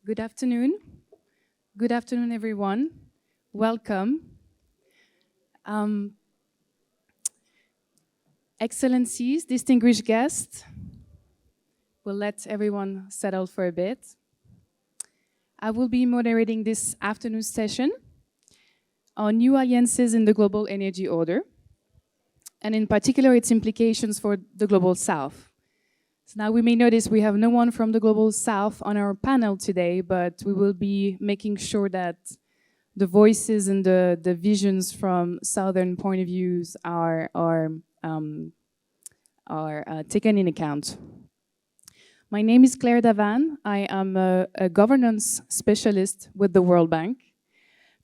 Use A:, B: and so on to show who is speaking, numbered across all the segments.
A: Good afternoon. Good afternoon, everyone. Welcome. Um, Excellencies, distinguished guests, we'll let everyone settle for a bit. I will be moderating this afternoon's session on new alliances in the global energy order, and in particular, its implications for the global south. So now we may notice we have no one from the global south on our panel today, but we will be making sure that the voices and the visions from southern point of views are taken in account. My name is Claire Davan. I am a governance specialist with the World Bank,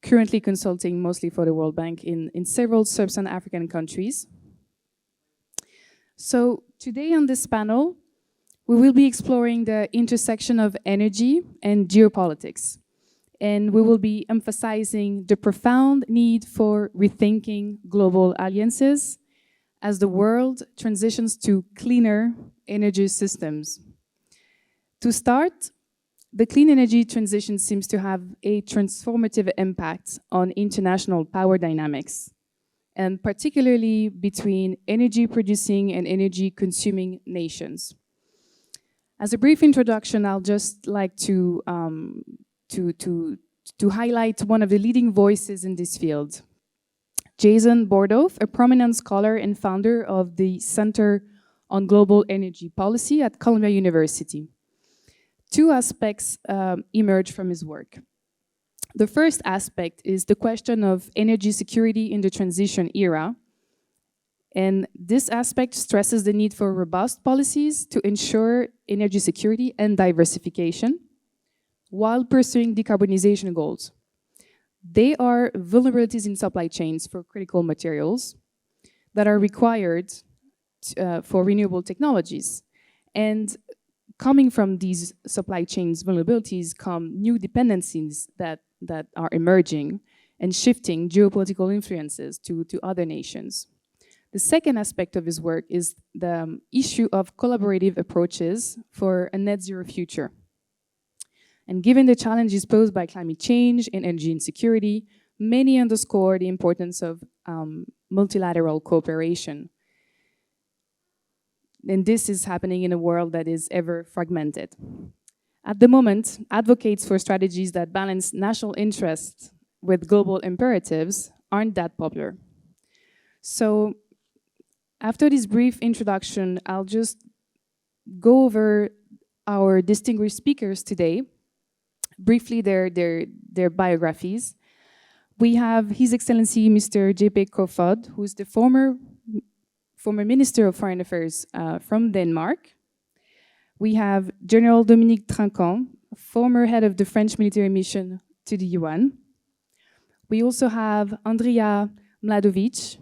A: currently consulting mostly for the World Bank in several sub-Saharan African countries. So today on this panel, we will be exploring the intersection of energy and geopolitics. And we will be emphasizing the profound need for rethinking global alliances as the world transitions to cleaner energy systems. To start, the clean energy transition seems to have a transformative impact on international power dynamics, and particularly between energy producing and energy consuming nations. As a brief introduction, I'll just like to highlight one of the leading voices in this field, Jason Bordoff, a prominent scholar and founder of the Center on Global Energy Policy at Columbia University. Two aspects emerge from his work. The first aspect is the question of energy security in the transition era. And this aspect stresses the need for robust policies to ensure energy security and diversification while pursuing decarbonization goals. They are vulnerabilities in supply chains for critical materials that are required for renewable technologies. And coming from these supply chains vulnerabilities come new dependencies that are emerging and shifting geopolitical influences to other nations. The second aspect of his work is the issue of collaborative approaches for a net zero future. And given the challenges posed by climate change and energy insecurity, many underscore the importance of multilateral cooperation. And this is happening in a world that is ever fragmented. At the moment, advocates for strategies that balance national interests with global imperatives aren't that popular. So, after this brief introduction, I'll just go over our distinguished speakers today, briefly their biographies. We have His Excellency Mr. J.P. Kofod, who is the former Minister of Foreign Affairs from Denmark. We have General Dominique Trinquant, former head of the French military mission to the UN. We also have Andrea Mladovic,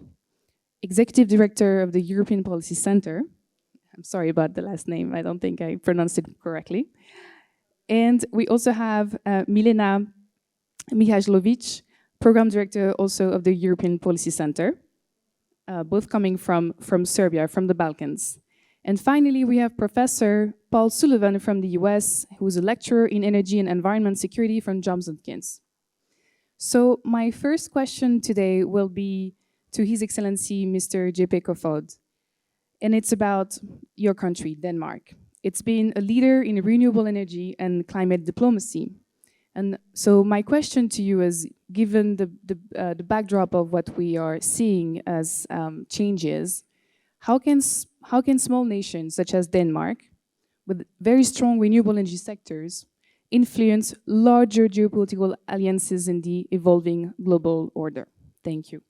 A: Executive Director of the European Policy Center. I'm sorry about the last name, I don't think I pronounced it correctly. And we also have Milena Mihajlovic, Program Director also of the European Policy Center, both coming from Serbia, from the Balkans. And finally, we have Professor Paul Sullivan from the US, who is a lecturer in energy and environment security from Johns Hopkins. So my first question today will be to His Excellency Mr. J.P. Kofod, and it's about your country, Denmark. It's been a leader in renewable energy and climate diplomacy. And so my question to you is, given the backdrop of what we are seeing as changes, how can small nations such as Denmark, with very strong renewable energy sectors, influence larger geopolitical alliances in the evolving global order? Thank you.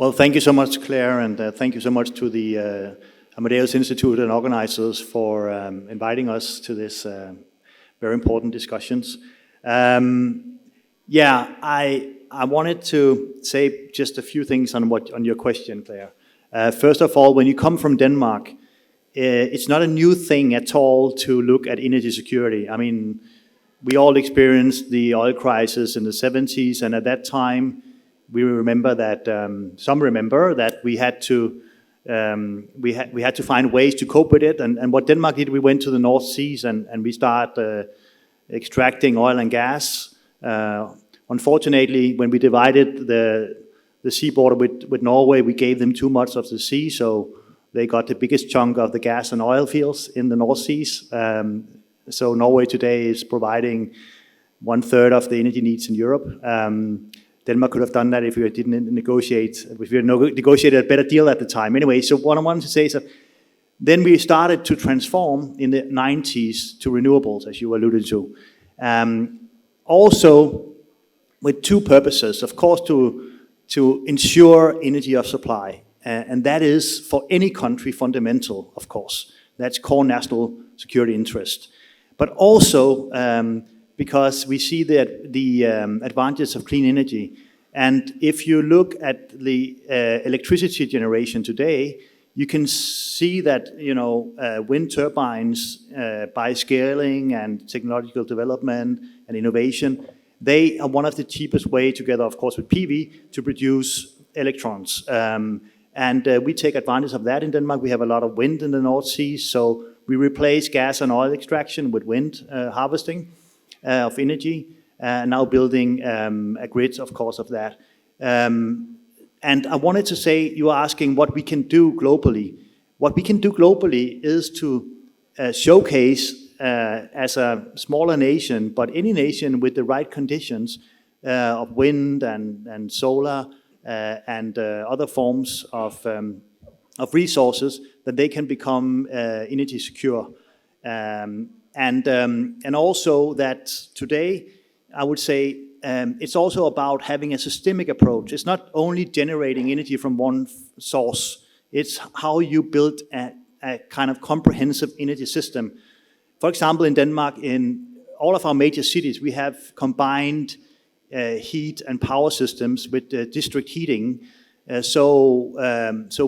B: Well, thank you so much, Claire, and thank you so much to the Amadeus Institute and organizers for inviting us to this very important discussions. I wanted to say just a few things on your question, Claire. First of all, when you come from Denmark, it's not a new thing at all to look at energy security. I mean, we all experienced the oil crisis in the 70s, and at that time, we remember that, some remember that we had to we had to find ways to cope with it. And what Denmark did, we went to the North Seas and we started extracting oil and gas. Unfortunately, when we divided the sea border with Norway, we gave them too much of the sea, so they got the biggest chunk of the gas and oil fields in the North Seas. So Norway today is providing 1/3 of the energy needs in Europe. Denmark could have done that if we didn't negotiate, if we had negotiated a better deal at the time. Anyway, so what I wanted to say is that then we started to transform in the 90s to renewables, as you alluded to. Also with two purposes, of course, to ensure energy of supply. And that is, for any country, fundamental, of course. That's core national security interest. But also because we see the advantages of clean energy. And if you look at the electricity generation today, you can see that wind turbines, by scaling and technological development and innovation, they are one of the cheapest way, together of course with PV, to produce electrons. And we take advantage of that in Denmark. We have a lot of wind in the North Sea, so we replace gas and oil extraction with wind harvesting of energy, now building a grid, of course, of that. And I wanted to say, you are asking what we can do globally. What we can do globally is to showcase, as a smaller nation, but any nation with the right conditions of wind and solar and other forms of resources, that they can become energy secure. And also that today, I would say, it's also about having a systemic approach. It's not only generating energy from one source, it's how you build a kind of comprehensive energy system. For example, in Denmark, in all of our major cities, we have combined heat and power systems with district heating. So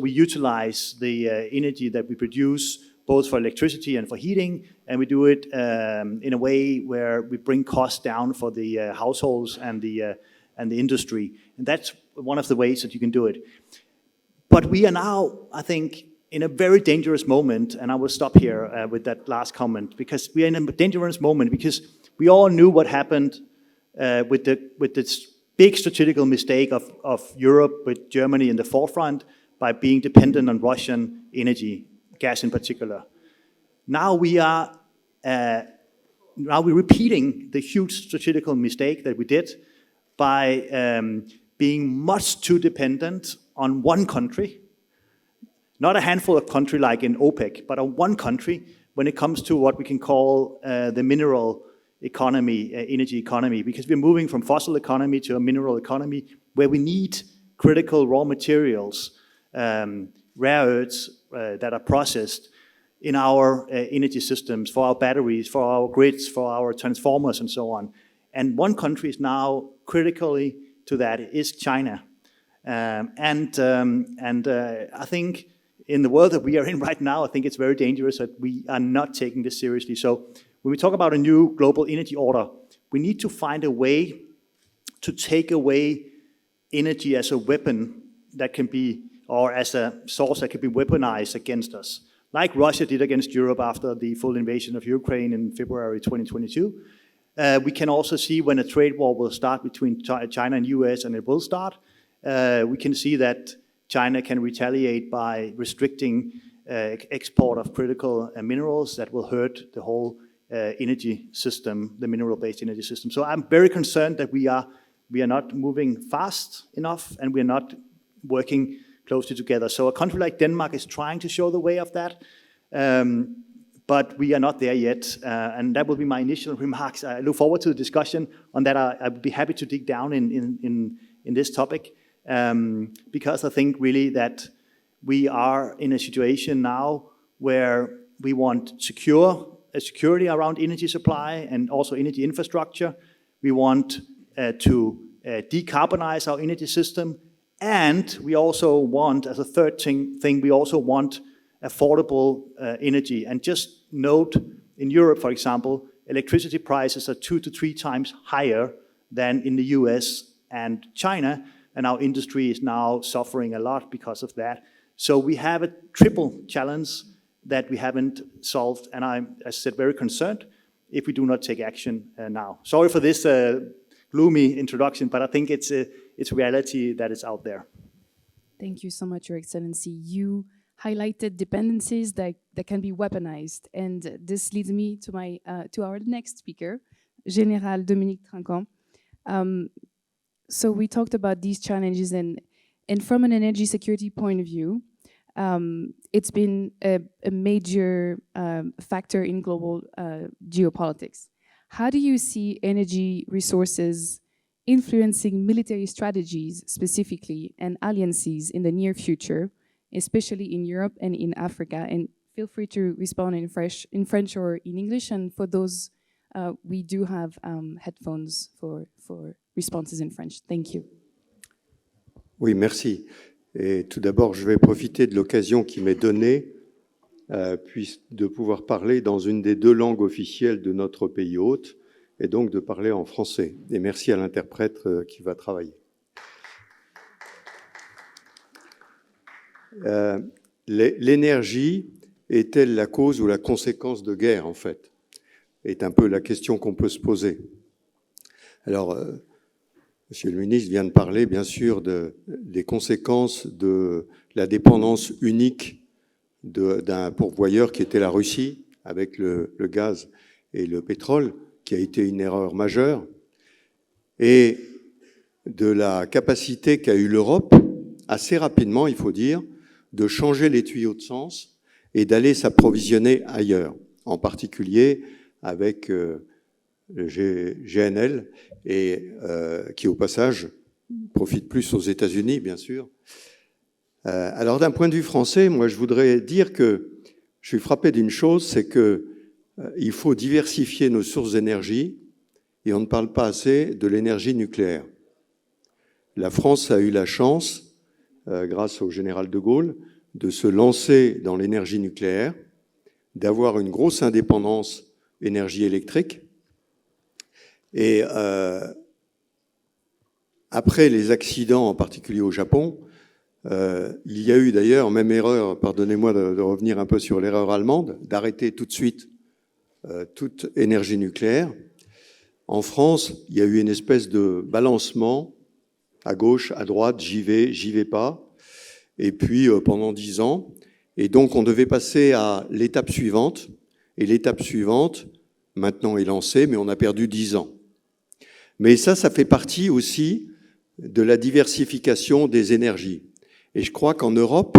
B: we utilize the energy that we produce both for electricity and for heating, and we do it in a way where we bring costs down for the households and the industry. And that's one of the ways that you can do it. But we are now, I think, in a very dangerous moment, and I will stop here with that last comment, because we are in a dangerous moment because we all knew what happened with this big strategical mistake of Europe, with Germany in the forefront, by being dependent on Russian energy, gas in particular. Now we're repeating the huge strategical mistake that we did by being much too dependent on one country. Not a handful of countries like in OPEC, but on one country when it comes to what we can call the mineral economy, energy economy, because we're moving from fossil economy to a mineral economy where we need critical raw materials, rare earths that are processed in our energy systems, for our batteries, for our grids, for our transformers and so on. And one country is now critically to that, is China. I think in the world that we are in right now, I think it's very dangerous that we are not taking this seriously. So when we talk about a new global energy order, we need to find a way to take away energy as a weapon that can be, or as a source that can be weaponized against us, like Russia did against Europe after the full invasion of Ukraine in February 2022. We can also see when a trade war will start between China and US, and it will start, we can see that China can retaliate by restricting export of critical minerals that will hurt the whole energy system, the mineral-based energy system. So I'm very concerned that we are not moving fast enough, and we are not working closely together. So a country like Denmark is trying to show the way of that, but we are not there yet. And that will be my initial remarks. I look forward to the discussion on that. I would be happy to dig down in this topic, because I think really that we are in a situation now where we want security around energy supply and also energy infrastructure. We want to decarbonize our energy system. And we also want, as a third thing, we also want affordable energy. And just note, in Europe, for example, electricity prices are 2 to 3 times higher than in the US and China, and our industry is now suffering a lot because of that. So we have a triple challenge that we haven't solved, and I'm, as I said, very concerned if we do not take action now. Sorry for this gloomy introduction, but I think it's reality that is out there.
A: Thank you so much, Your Excellency. You highlighted dependencies that can be weaponized, and this leads me to our next speaker, Général Dominique Trinquant. So we talked about these challenges, and from an energy security point of view, it's been a major factor in global geopolitics. How do you see energy resources influencing military strategies specifically and alliances in the near future, especially in Europe and in Africa? And feel free to respond in French or in English. And for those, we do have headphones for responses in French. Thank you.
C: Oui, merci. Et tout d'abord, je vais profiter de l'occasion qui m'est donnée de pouvoir parler dans une des deux langues officielles de notre pays hôte, et donc de parler en français. Et merci à l'interprète qui va travailler. L'énergie est-elle la cause ou la conséquence de guerre, en fait? Est un peu la question qu'on peut se poser. Alors, Monsieur le ministre vient de parler, bien sûr, des conséquences de la dépendance unique d'un pourvoyeur qui était la Russie, avec le gaz et le pétrole, qui a été une erreur majeure, et de la capacité qu'a eu l'Europe, assez rapidement, il faut dire, de changer les tuyaux de sens et d'aller s'approvisionner ailleurs, en particulier avec le GNL, et qui au passage profite plus aux États-Unis, bien sûr. Alors d'un point de vue français, moi je voudrais dire que je suis frappé d'une chose, c'est que il faut diversifier nos sources d'énergie, et on ne parle pas assez de l'énergie nucléaire. La France a eu la chance, grâce au général de Gaulle, de se lancer dans l'énergie nucléaire, d'avoir une grosse indépendance énergie électrique. Et après les accidents, en particulier au Japon, il y a eu d'ailleurs, même erreur, pardonnez-moi de revenir un peu sur l'erreur allemande, d'arrêter tout de suite toute énergie nucléaire. En France, il y a eu une espèce de balancement à gauche, à droite, j'y vais pas. Et puis pendant 10 ans. Et donc on devait passer à l'étape suivante. Et l'étape suivante, maintenant est lancée, mais on a perdu 10 ans. Mais ça fait partie aussi de la diversification des énergies. Et je crois qu'en Europe,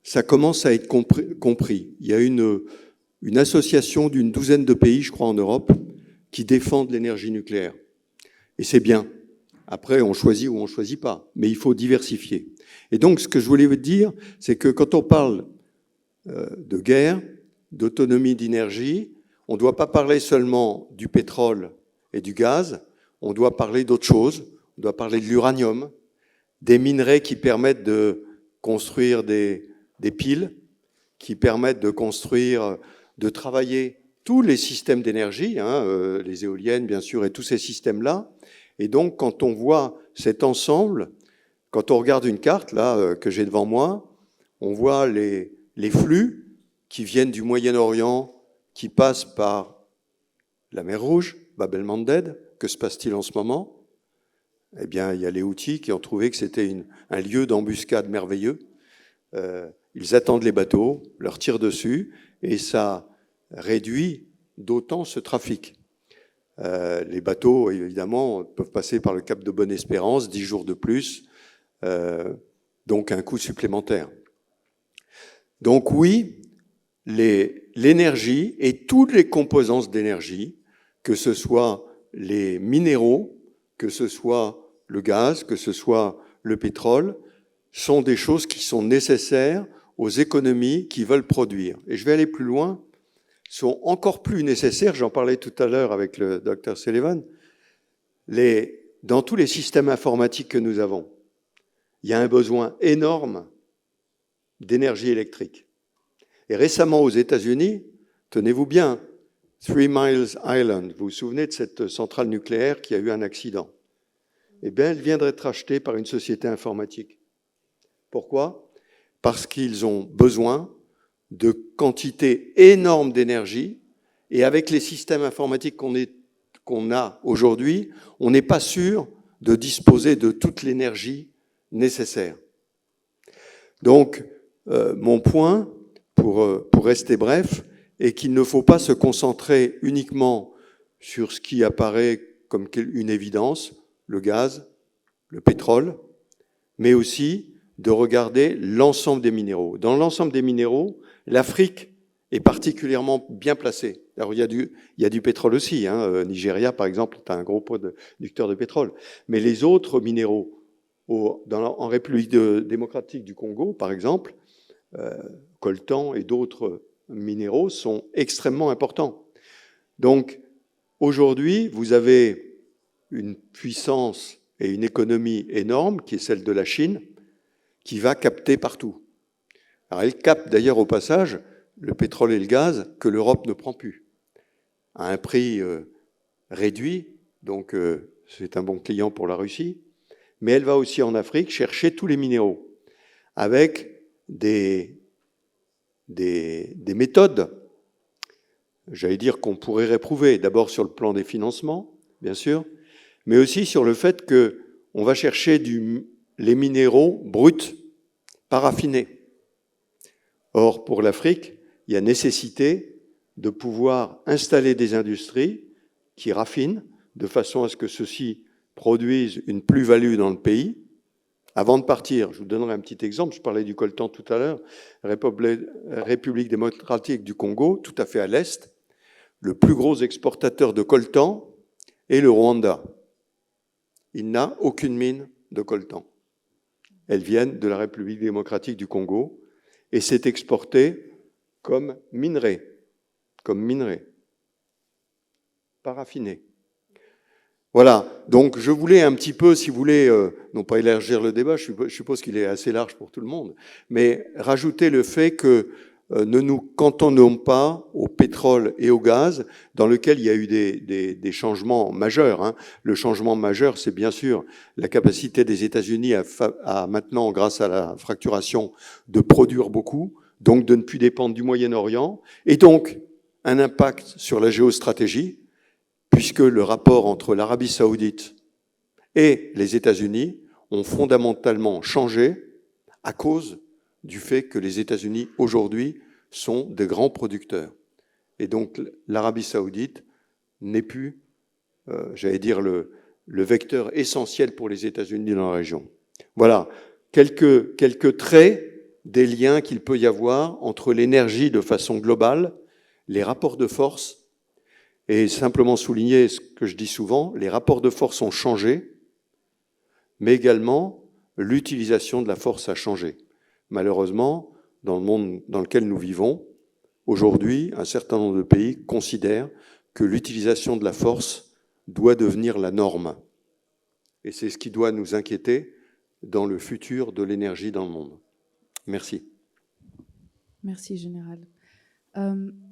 C: ça commence à être compris. Il y a une association d'une douzaine de pays, je crois, en Europe, qui défendent l'énergie nucléaire. Et c'est bien. Après, on choisit ou on choisit pas. Mais il faut diversifier. Et donc, ce que je voulais vous dire, c'est que quand on parle de guerre, d'autonomie d'énergie, on ne doit pas parler seulement du pétrole et du gaz, on doit parler d'autres choses. On doit parler de l'uranium, des minerais qui permettent de construire des piles, qui permettent de construire, de travailler tous les systèmes d'énergie, les éoliennes bien sûr, et tous ces systèmes-là. Et donc, quand on voit cet ensemble, quand on regarde une carte là que j'ai devant moi, on voit les flux qui viennent du Moyen-Orient, qui passent par la mer Rouge, Bab el-Mandeb. Que se passe-t-il en ce moment? Eh bien, il y a les Houthis qui ont trouvé que c'était un lieu d'embuscade merveilleux. Ils attendent les bateaux, leur tirent dessus, et ça réduit d'autant ce trafic. Les bateaux, évidemment, peuvent passer par le cap de Bonne-Espérance, 10 jours de plus, donc un coût supplémentaire. Donc oui, l'énergie et toutes les composantes d'énergie, que ce soit les minéraux, que ce soit le gaz, que ce soit le pétrole, sont des choses qui sont nécessaires aux économies qui veulent produire. Et je vais aller plus loin, sont encore plus nécessaires, j'en parlais tout à l'heure avec le Dr Sullivan, dans tous les systèmes informatiques que nous avons, il y a un besoin énorme d'énergie électrique. Et récemment aux États-Unis, tenez-vous bien, 3 Miles Island, vous vous souvenez de cette centrale nucléaire qui a eu un accident? Eh bien, elle vient d'être achetée par une société informatique. Pourquoi? parce qu'ils ont besoin de quantités énormes d'énergie, et avec les systèmes informatiques qu'on a aujourd'hui, on n'est pas sûr de disposer de toute l'énergie nécessaire. Donc, mon point, pour rester bref, est qu'il ne faut pas se concentrer uniquement sur ce qui apparaît comme une évidence, le gaz, le pétrole, mais aussi de regarder l'ensemble des minéraux. Dans l'ensemble des minéraux, l'Afrique est particulièrement bien placée. Alors, il y a du pétrole aussi. Nigeria, par exemple, est un gros producteur de pétrole. Mais les autres minéraux, en République démocratique du Congo, par exemple, coltan et d'autres minéraux sont extrêmement importants. Donc, aujourd'hui, vous avez une puissance et une économie énorme, qui est celle de la Chine, qui va capter partout. Alors, elle capte d'ailleurs au passage le pétrole et le gaz que l'Europe ne prend plus, à un prix réduit, donc c'est un bon client pour la Russie, mais elle va aussi en Afrique chercher tous les minéraux, avec des méthodes, j'allais dire, qu'on pourrait réprouver, d'abord sur le plan des financements, bien sûr, mais aussi sur le fait qu'on va chercher les minéraux bruts, pas raffinés. Or, pour l'Afrique, il y a nécessité de pouvoir installer des industries qui raffinent, de façon à ce que ceux-ci produisent une plus-value dans le pays. Avant de partir, je vous donnerai un petit exemple, je parlais du coltan tout à l'heure, République démocratique du Congo, tout à fait à l'est, le plus gros exportateur de coltan est le Rwanda. Il n'a aucune mine de coltan. Elles viennent de la République démocratique du Congo et c'est exporté comme minerai, pas raffiné. Voilà, donc je voulais un petit peu, si vous voulez, non pas élargir le débat, je suppose qu'il est assez large pour tout le monde, mais rajouter le fait que ne nous cantonnons pas au pétrole et au gaz, dans lequel il y a eu des changements majeurs. Le changement majeur, c'est bien sûr la capacité des États-Unis à maintenant, grâce à la fracturation, de produire beaucoup, donc de ne plus dépendre du Moyen-Orient, et donc un impact sur la géostratégie, puisque le rapport entre l'Arabie saoudite et les États-Unis ont fondamentalement changé à cause du fait que les États-Unis, aujourd'hui, sont des grands producteurs. Et donc, l'Arabie saoudite n'est plus, j'allais dire, le vecteur essentiel pour les États-Unis dans la région. Voilà, quelques traits des liens qu'il peut y avoir entre l'énergie de façon globale, les rapports de force, et simplement souligner ce que je dis souvent, les rapports de force ont changé, mais également l'utilisation de la force a changé. Malheureusement, dans le monde dans lequel nous vivons, aujourd'hui, un certain nombre de pays considèrent que l'utilisation de la force doit devenir la norme. Et c'est ce qui doit nous inquiéter dans le futur de l'énergie dans le monde. Merci.
A: Merci, Général.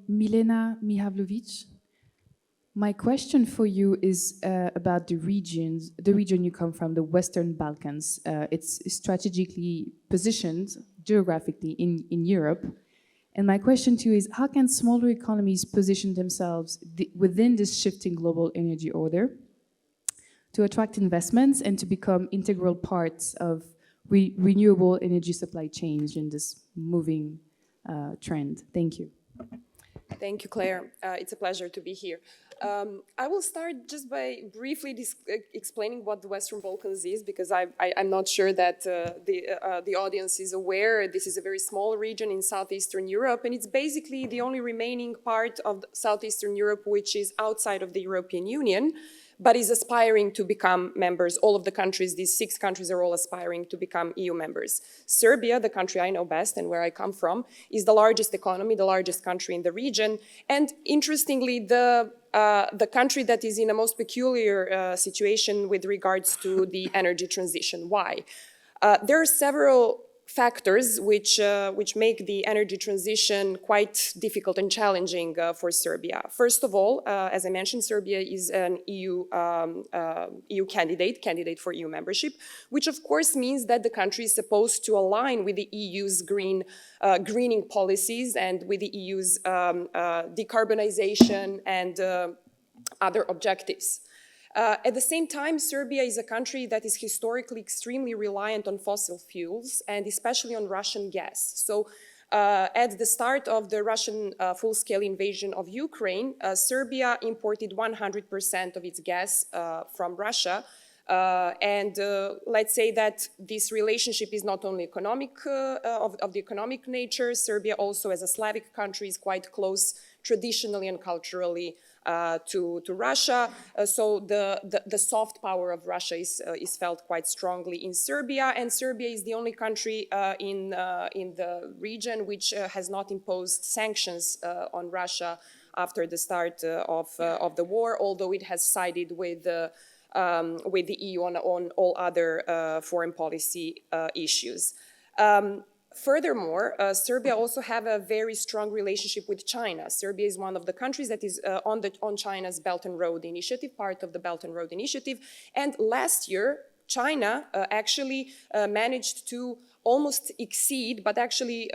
A: Milena Mihajlovic, my question for you is about the region you come from, the Western Balkans. It's strategically positioned geographically in Europe. And my question to you is, how can smaller economies position themselves within this shifting global energy order to attract investments and to become integral parts of renewable energy supply chains in this moving trend? Thank you.
D: Thank you, Claire. It's a pleasure to be here. I will start just by briefly explaining what the Western Balkans is, because I'm not sure that the audience is aware. This is a very small region in Southeastern Europe, and it's basically the only remaining part of Southeastern Europe which is outside of the European Union, but is aspiring to become members. All of the countries, these 6 countries, are all aspiring to become EU members. Serbia, the country I know best and where I come from, is the largest economy, the largest country in the region. And interestingly, the country that is in a most peculiar situation with regards to the energy transition. Why? There are several factors which make the energy transition quite difficult and challenging for Serbia. First of all, as I mentioned, Serbia is an EU candidate for EU membership, which of course means that the country is supposed to align with the EU's greening policies and with the EU's decarbonization and other objectives. At the same time, Serbia is a country that is historically extremely reliant on fossil fuels and especially on Russian gas. So at the start of the Russian full-scale invasion of Ukraine, Serbia imported 100% of its gas from Russia. Let's say that this relationship is not only economic, of the economic nature. Serbia also, as a Slavic country, is quite close traditionally and culturally to Russia. So the soft power of Russia is felt quite strongly in Serbia, and Serbia is the only country in the region which has not imposed sanctions on Russia after the start of the war, although it has sided with the EU on all other foreign policy issues. Furthermore, Serbia also have a very strong relationship with China. Serbia is one of the countries that is on China's Belt and Road Initiative, part of the Belt and Road Initiative. And last year, China actually managed to almost exceed, but actually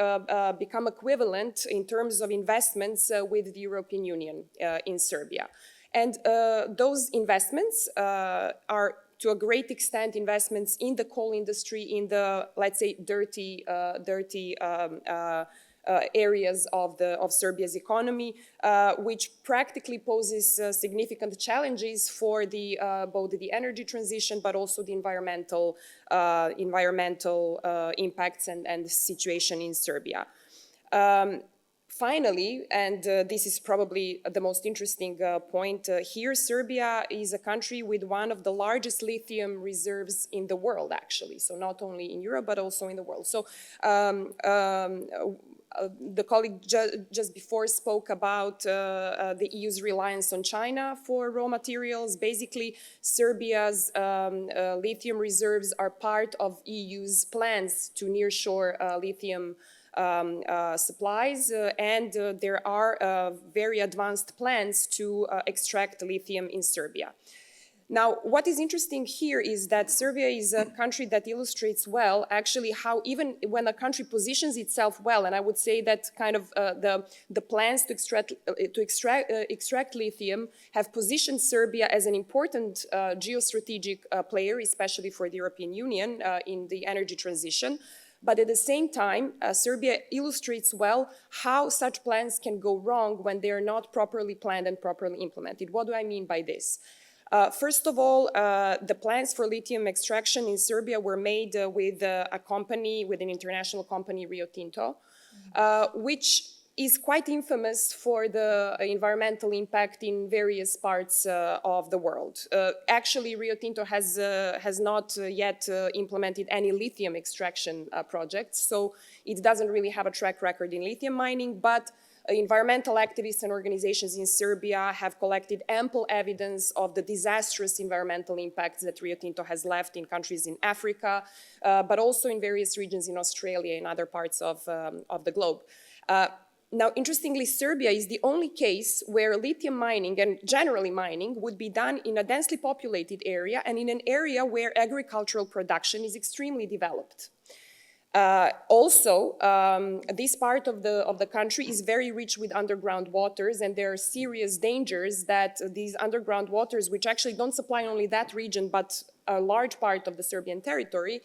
D: become equivalent in terms of investments with the European Union in Serbia. And those investments are, to a great extent, investments in the coal industry, in the, let's say, dirty areas of Serbia's economy, which practically poses significant challenges for both the energy transition, but also the environmental impacts and the situation in Serbia. Finally, and this is probably the most interesting point here, Serbia is a country with one of the largest lithium reserves in the world, actually. So not only in Europe, but also in the world. So the colleague just before spoke about the EU's reliance on China for raw materials. Basically, Serbia's lithium reserves are part of EU's plans to nearshore lithium supplies, and there are very advanced plans to extract lithium in Serbia. Now, what is interesting here is that Serbia is a country that illustrates well, actually, how even when a country positions itself well, and I would say that kind of the plans to extract lithium have positioned Serbia as an important geostrategic player, especially for the European Union in the energy transition. But at the same time, Serbia illustrates well how such plans can go wrong when they are not properly planned and properly implemented. What do I mean by this? First of all, the plans for lithium extraction in Serbia were made with a company, with an international company, Rio Tinto, which is quite infamous for the environmental impact in various parts of the world. Actually, Rio Tinto has not yet implemented any lithium extraction projects, so it doesn't really have a track record in lithium mining, but environmental activists and organizations in Serbia have collected ample evidence of the disastrous environmental impacts that Rio Tinto has left in countries in Africa, but also in various regions in Australia and other parts of the globe. Now, interestingly, Serbia is the only case where lithium mining and generally mining would be done in a densely populated area and in an area where agricultural production is extremely developed. This part of the country is very rich with underground waters, and there are serious dangers that these underground waters, which actually don't supply only that region, but a large part of the Serbian territory,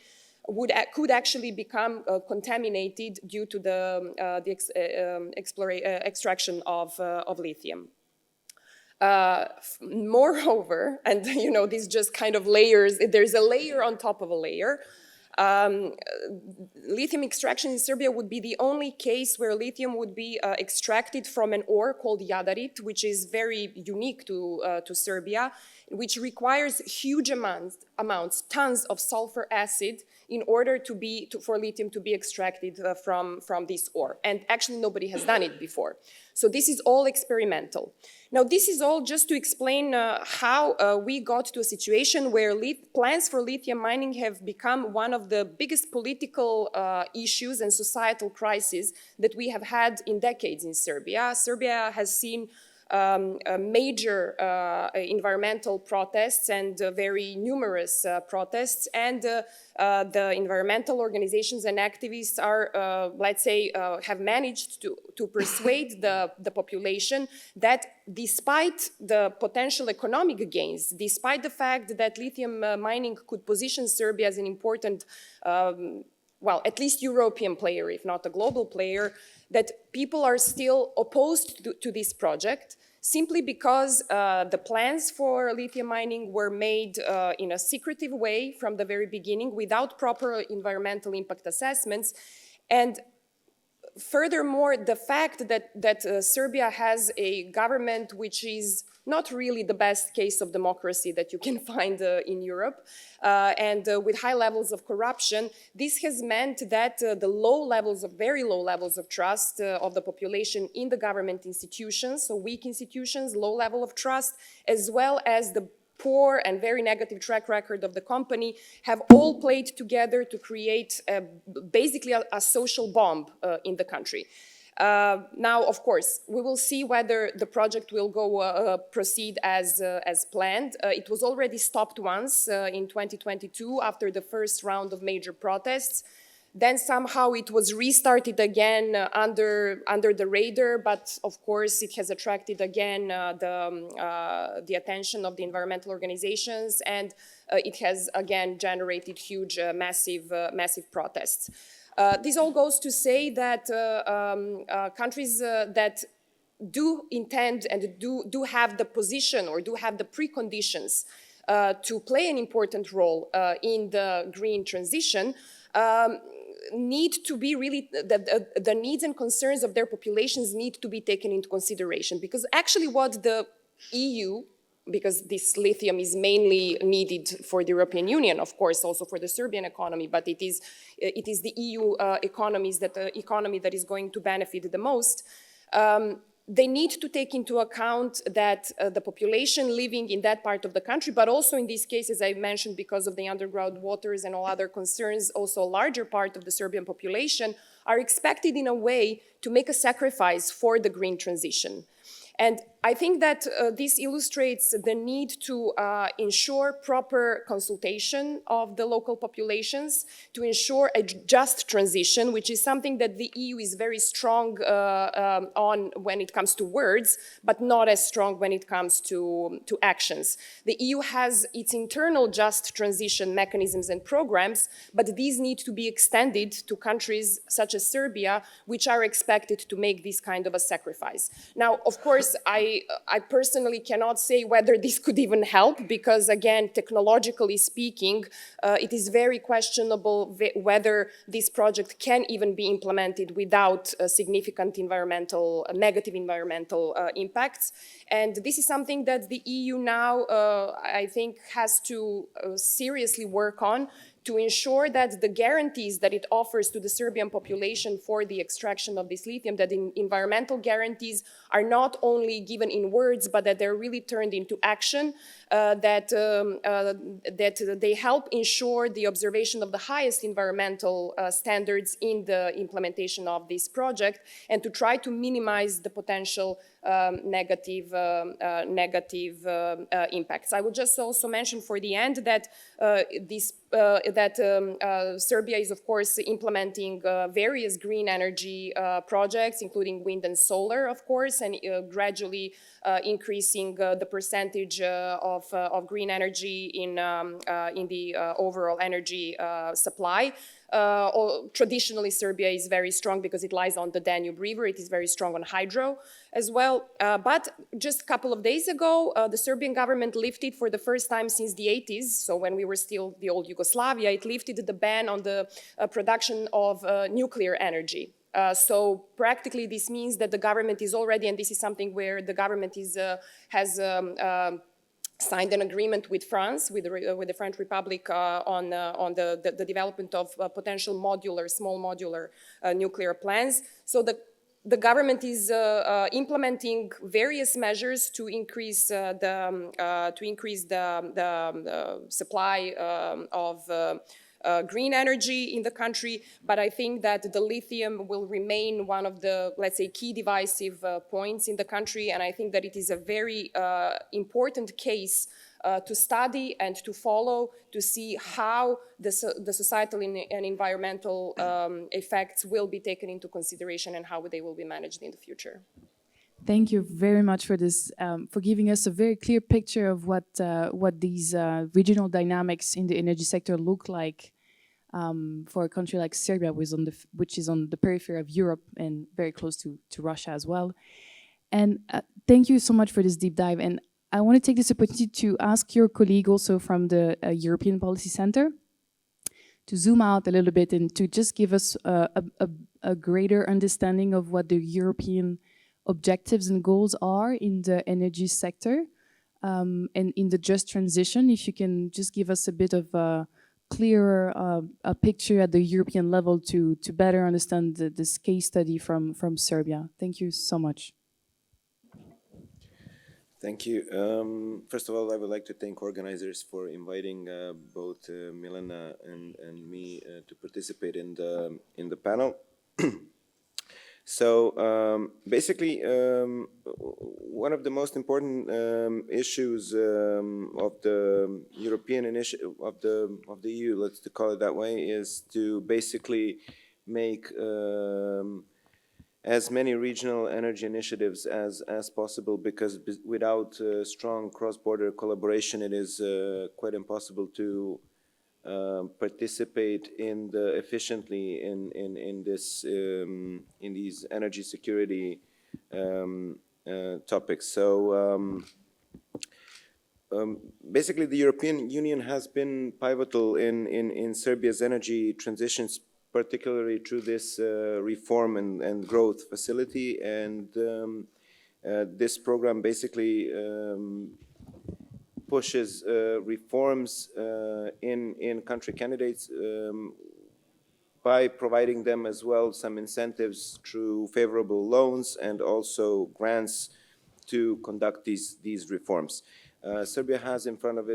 D: could actually become contaminated due to the extraction of lithium. Moreover, and you know, these just kind of layers, there's a layer on top of a layer. Lithium extraction in Serbia would be the only case where lithium would be extracted from an ore called jadarit, which is very unique to Serbia, which requires huge amounts, tons of sulfur acid in order for lithium to be extracted from this ore. And actually nobody has done it before. So this is all experimental. Now, this is all just to explain how we got to a situation where plans for lithium mining have become one of the biggest political issues and societal crises that we have had in decades in Serbia. Serbia has seen major environmental protests and very numerous protests, and the environmental organizations and activists are, let's say, have managed to persuade the population that despite the potential economic gains, despite the fact that lithium mining could position Serbia as an important, well, at least European player, if not a global player, that people are still opposed to this project simply because the plans for lithium mining were made in a secretive way from the very beginning without proper environmental impact assessments. And furthermore, the fact that Serbia has a government which is not really the best case of democracy that you can find in Europe, and with high levels of corruption, this has meant that the very low levels of trust of the population in the government institutions, so weak institutions, low level of trust, as well as the poor and very negative track record of the company have all played together to create basically a social bomb in the country. Now, of course, we will see whether the project will proceed as planned. It was already stopped once in 2022 after the first round of major protests. Then somehow it was restarted again under the radar, but of course it has attracted again the attention of the environmental organizations, and it has again generated huge, massive protests. This all goes to say that countries that do intend and do have the position or do have the preconditions to play an important role in the green transition need to be really, the needs and concerns of their populations need to be taken into consideration. Because actually what the EU, because this lithium is mainly needed for the European Union, of course, also for the Serbian economy, but it is the EU economy that is going to benefit the most. They need to take into account that the population living in that part of the country, but also in this case, as I mentioned, because of the underground waters and all other concerns, also a larger part of the Serbian population are expected in a way to make a sacrifice for the green transition. And I think that this illustrates the need to ensure proper consultation of the local populations, to ensure a just transition, which is something that the EU is very strong on when it comes to words, but not as strong when it comes to actions. The EU has its internal just transition mechanisms and programs, but these need to be extended to countries such as Serbia, which are expected to make this kind of a sacrifice. Now, of course, I personally cannot say whether this could even help because, again, technologically speaking, it is very questionable whether this project can even be implemented without significant negative environmental impacts. And this is something that the EU now, I think, has to seriously work on to ensure that the guarantees that it offers to the Serbian population for the extraction of this lithium, that environmental guarantees are not only given in words, but that they're really turned into action, that they help ensure the observation of the highest environmental standards in the implementation of this project, and to try to minimize the potential negative impacts. I would just also mention for the end that Serbia is, of course, implementing various green energy projects, including wind and solar, of course, and gradually increasing the percentage of green energy in the overall energy supply. Traditionally, Serbia is very strong because it lies on the Danube River. It is very strong on hydro as well. But just a couple of days ago, the Serbian government lifted for the first time since the 80s, so when we were still the old Yugoslavia, it lifted the ban on the production of nuclear energy. So practically this means that the government is already, and this is something where the government has signed an agreement with France, with the French Republic on the development of potential small modular nuclear plants. So the government is implementing various measures to increase the supply of green energy in the country, but I think that the lithium will remain one of the, let's say, key divisive points in the country, and I think that it is a very important case to study and to follow, to see how the societal and environmental effects will be taken into consideration and how they will be managed in the future.
A: Thank you very much for this, for giving us a very clear picture of what these regional dynamics in the energy sector look like for a country like Serbia, which is on the periphery of Europe and very close to Russia as well. And thank you so much for this deep dive. And I want to take this opportunity to ask your colleague also from the European Policy Center to zoom out a little bit and to just give us a greater understanding of what the European objectives and goals are in the energy sector and in the just transition. If you can just give us a bit of a clearer a picture at the European level to better understand this case study from Serbia. Thank you so much.
E: Thank you. First of all, I would like to thank organizers for inviting both Milena and me to participate in the panel. So basically, one of the most important issues of the European initiative of the EU, let's call it that way, is to basically make as many regional energy initiatives as possible, because without strong cross-border collaboration, it is quite impossible to participate efficiently in these energy security topics. So basically, the European Union has been pivotal in Serbia's energy transitions, particularly through this reform and growth facility, and this program basically pushes reforms in country candidates by providing them as well some incentives through favorable loans and also grants to conduct these reforms. Serbia has in front of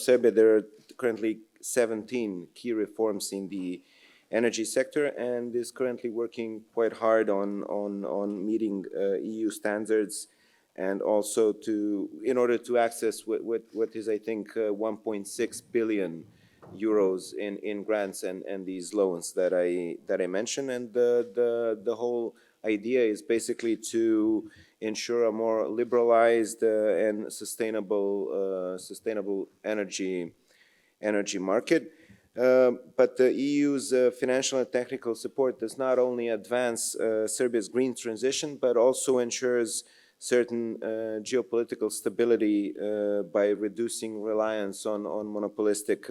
E: Serbia there are currently 17 key reforms in the energy sector, and is currently working quite hard on meeting EU standards, and also in order to access what is, I think, 1.6 billion euros in grants and these loans that I mentioned. And the whole idea is basically to ensure a more liberalized and sustainable energy market. But the EU's financial and technical support does not only advance Serbia's green transition, but also ensures certain geopolitical stability by reducing reliance on monopolistic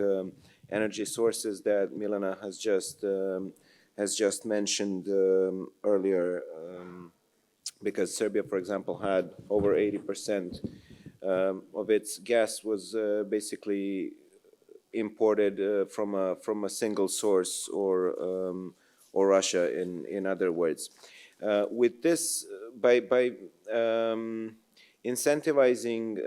E: energy sources that Milena has just mentioned earlier. Because Serbia, for example, had over 80% of its gas was basically imported from a single source, or Russia, in other words. With this, by incentivizing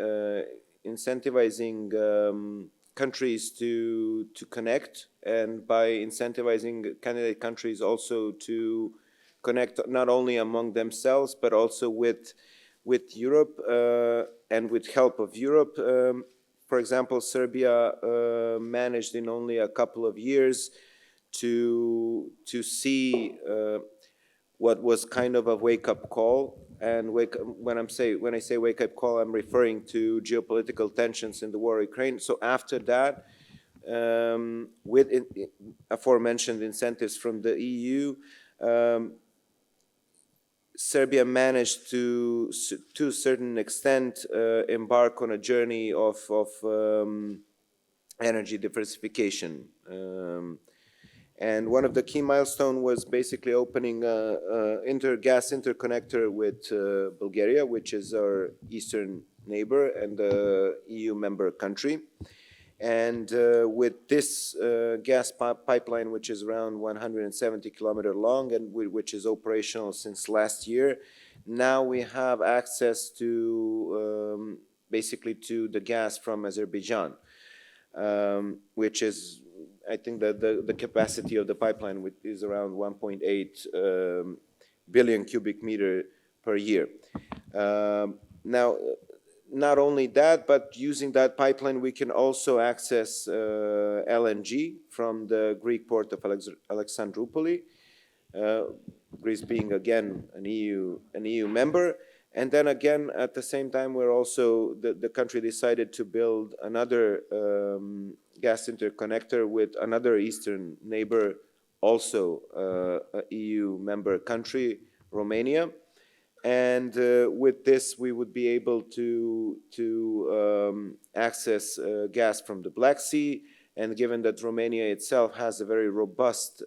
E: countries to connect, and by incentivizing candidate countries also to connect not only among themselves but also with Europe and with help of Europe. For example, Serbia managed in only a couple of years to see what was kind of a wake-up call. And when I say wake-up call, I'm referring to geopolitical tensions in the war in Ukraine. So after that, with aforementioned incentives from the EU, Serbia managed to a certain extent, embark on a journey of energy diversification. And one of the key milestones was basically opening a gas interconnector with Bulgaria, which is our eastern neighbor and the EU member country. And with this gas pipeline, which is around 170 kilometers long and which is operational since last year, now we have access to basically to the gas from Azerbaijan, which is, I think that the capacity of the pipeline is around 1.8 billion cubic meter per year. Now, not only that, but using that pipeline, we can also access LNG from the Greek port of Alexandroupoli, Greece being again an EU member. And then again, at the same time, we're also, the country decided to build another gas interconnector with another eastern neighbor, also a EU member country, Romania. And with this, we would be able to access gas from the Black Sea. And given that Romania itself has a very robust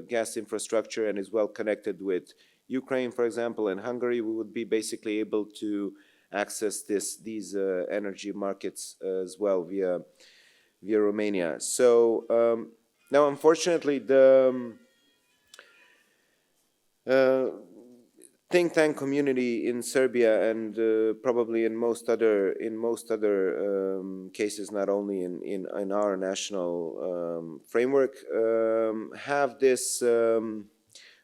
E: gas infrastructure and is well connected with Ukraine, for example, and Hungary, we would be basically able to access these energy markets as well via Romania. So now, unfortunately, the think tank community in Serbia and probably in most other cases, not only in our national framework, have this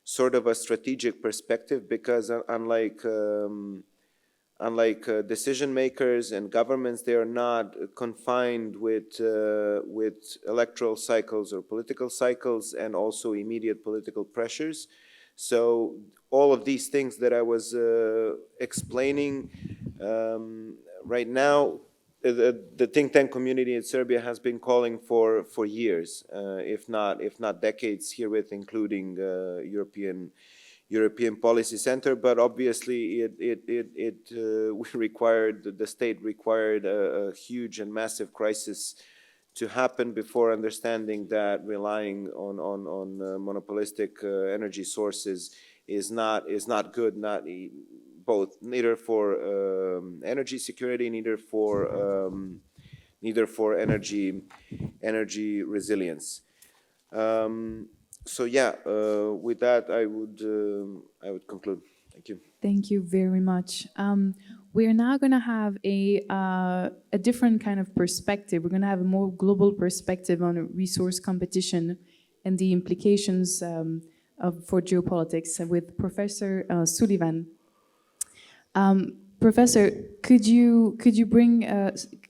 E: sort of a strategic perspective, because unlike decision makers and governments, they are not confined with electoral cycles or political cycles and also immediate political pressures. So all of these things that I was explaining right now, the think tank community in Serbia has been calling for years, if not decades, herewith including European Policy Center. But obviously, the state required a huge and massive crisis to happen before understanding that relying on monopolistic energy sources is not good, neither for energy security, neither for energy resilience. So yeah, with that I would conclude. Thank you.
A: Thank you very much. We're now going to have a different kind of perspective. We're going to have a more global perspective on resource competition and the implications for geopolitics with Professor Sullivan. Professor, could you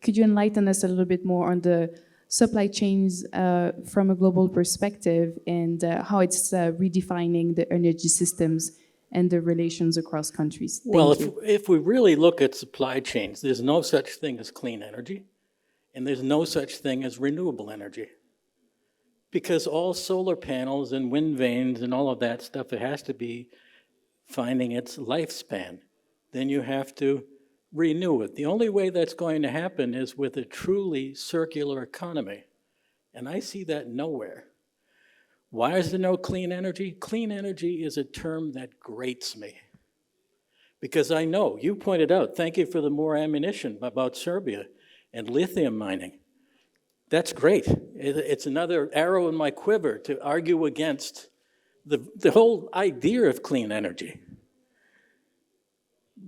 A: enlighten us a little bit more on the supply chains from a global perspective and how it's redefining the energy systems and the relations across countries?
F: Well, if we really look at supply chains, there's no such thing as clean energy, and there's no such thing as renewable energy. Because all solar panels and wind vanes and all of that stuff, it has to be finding its lifespan. Then you have to renew it. The only way that's going to happen is with a truly circular economy. And I see that nowhere. Why is there no clean energy? Clean energy is a term that grates me. Because I know, you pointed out, thank you for the more ammunition about Serbia and lithium mining. That's great. It's another arrow in my quiver to argue against the whole idea of clean energy.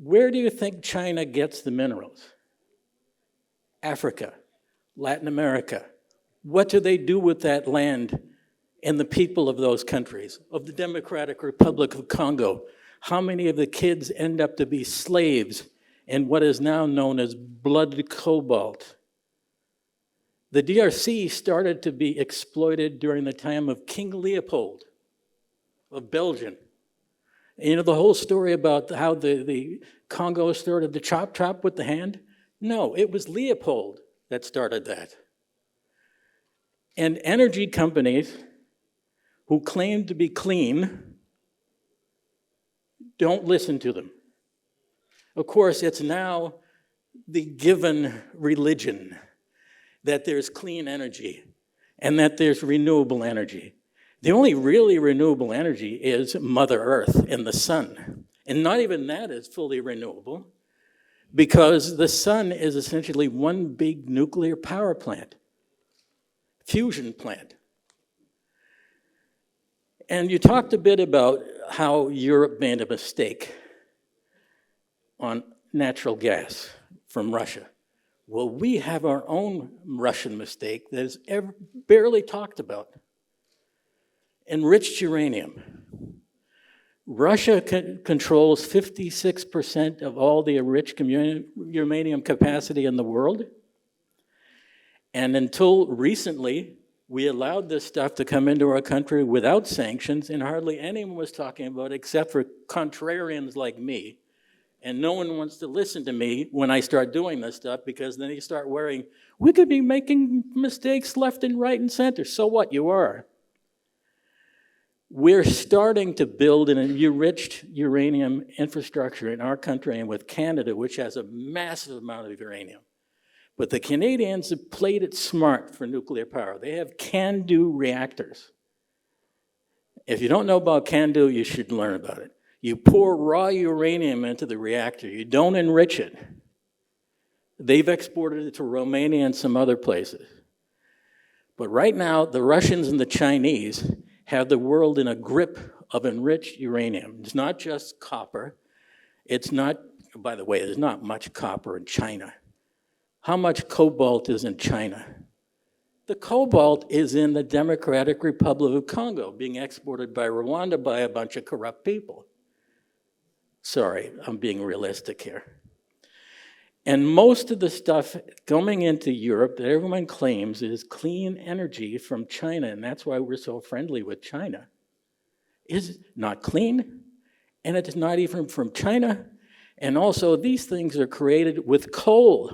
F: Where do you think China gets the minerals? Africa, Latin America. What do they do with that land and the people of those countries? Of the Democratic Republic of Congo, how many of the kids end up to be slaves in what is now known as blood cobalt? The DRC started to be exploited during the time of King Leopold of Belgium. You know the whole story about how the Congo started to chop with the hand? No, it was Leopold that started that. And energy companies who claim to be clean don't listen to them. Of course, it's now the given religion that there's clean energy and that there's renewable energy. The only really renewable energy is Mother Earth and the sun. And not even that is fully renewable. because the sun is essentially one big nuclear power plant, fusion plant. And you talked a bit about how Europe made a mistake on natural gas from Russia. Well, we have our own Russian mistake that is barely talked about. Enriched uranium. Russia controls 56% of all the enriched uranium capacity in the world. And until recently, we allowed this stuff to come into our country without sanctions, and hardly anyone was talking about it except for contrarians like me. And no one wants to listen to me when I start doing this stuff, because then you start worrying, we could be making mistakes left and right and center. So what? You are. We're starting to build an enriched uranium infrastructure in our country and with Canada, which has a massive amount of uranium. But the Canadians have played it smart for nuclear power. They have CANDU reactors. If you don't know about CANDU, you should learn about it. You pour raw uranium into the reactor. You don't enrich it. They've exported it to Romania and some other places. But right now, the Russians and the Chinese have the world in a grip of enriched uranium. It's not just copper. It's not, by the way, there's not much copper in China. How much cobalt is in China? The cobalt is in the Democratic Republic of Congo, being exported by Rwanda by a bunch of corrupt people. Sorry, I'm being realistic here. And most of the stuff coming into Europe that everyone claims is clean energy from China, and that's why we're so friendly with China, is not clean, and it's not even from China. And also, these things are created with coal.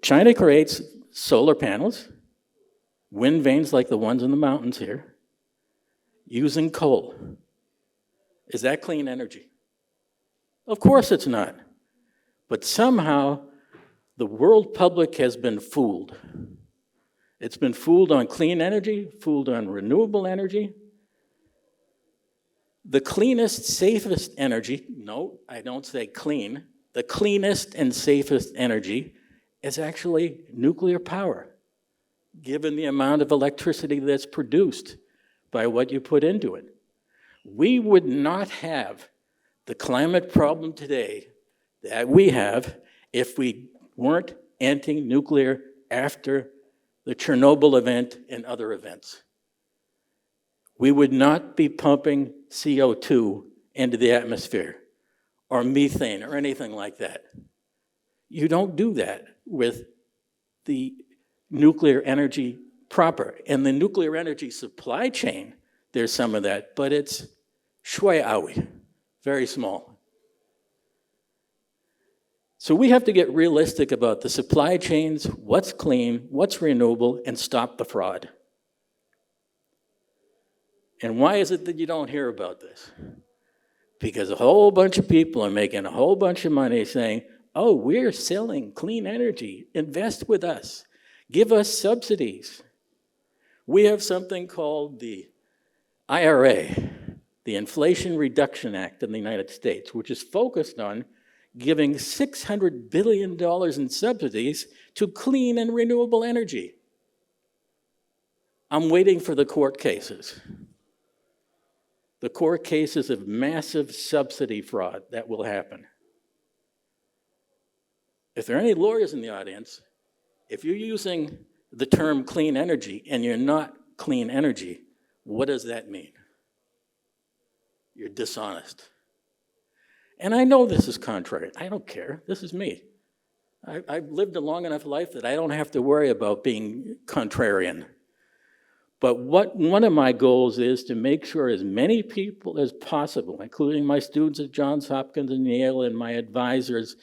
F: China creates solar panels, wind vanes like the ones in the mountains here, using coal. Is that clean energy? Of course it's not. But somehow, the world public has been fooled. It's been fooled on clean energy, fooled on renewable energy. The cleanest, safest energy, no, I don't say clean, the cleanest and safest energy is actually nuclear power, given the amount of electricity that's produced by what you put into it. We would not have the climate problem today that we have if we weren't anti-nuclear after the Chernobyl event and other events. We would not be pumping CO2 into the atmosphere, or methane, or anything like that. You don't do that with the nuclear energy proper. And the nuclear energy supply chain, there's some of that, but it's shway-awi, very small. So we have to get realistic about the supply chains, what's clean, what's renewable, and stop the fraud. And why is it that you don't hear about this? Because a whole bunch of people are making a whole bunch of money saying, oh, we're selling clean energy, invest with us, give us subsidies. We have something called the IRA, the Inflation Reduction Act in the United States, which is focused on giving $600 billion in subsidies to clean and renewable energy. I'm waiting for the court cases. The court cases of massive subsidy fraud that will happen. If there are any lawyers in the audience, if you're using the term clean energy and you're not clean energy, what does that mean? You're dishonest. And I know this is contrary. I don't care. This is me. I've lived a long enough life that I don't have to worry about being contrarian. But one of my goals is to make sure as many people as possible, including my students at Johns Hopkins and Yale and my advisors,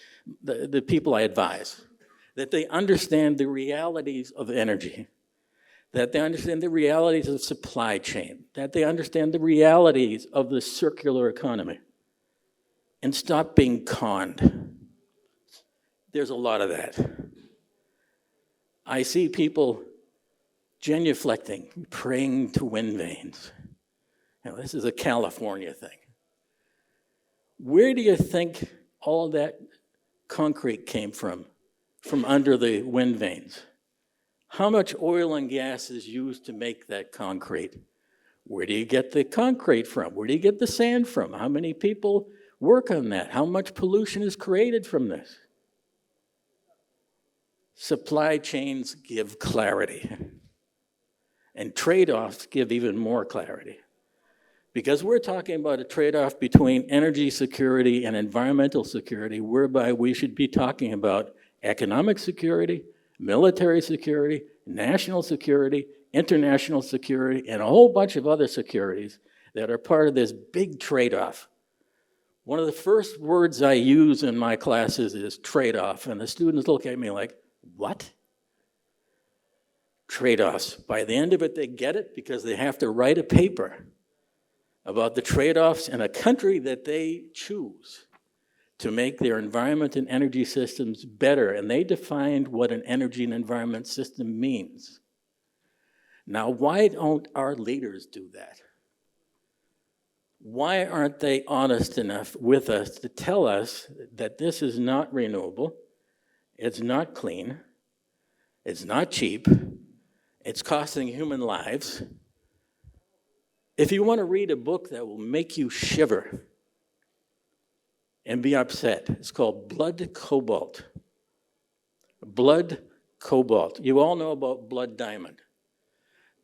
F: the people I advise, that they understand the realities of energy, that they understand the realities of supply chain, that they understand the realities of the circular economy, and stop being conned. There's a lot of that. I see people genuflecting, praying to wind vanes. Now, this is a California thing. Where do you think all of that concrete came from under the wind vanes? How much oil and gas is used to make that concrete? Where do you get the concrete from? Where do you get the sand from? How many people work on that? How much pollution is created from this? Supply chains give clarity, and trade-offs give even more clarity. Because we're talking about a trade-off between energy security and environmental security, whereby we should be talking about economic security, military security, national security, international security, and a whole bunch of other securities that are part of this big trade-off. One of the first words I use in my classes is trade-off, and the students look at me like, what? Trade-offs. By the end of it, they get it because they have to write a paper about the trade-offs in a country that they choose to make their environment and energy systems better, and they defined what an energy and environment system means. Now, why don't our leaders do that? Why aren't they honest enough with us to tell us that this is not renewable, it's not clean, it's not cheap, it's costing human lives? If you want to read a book that will make you shiver and be upset, it's called Blood Cobalt. Blood Cobalt. You all know about blood diamond.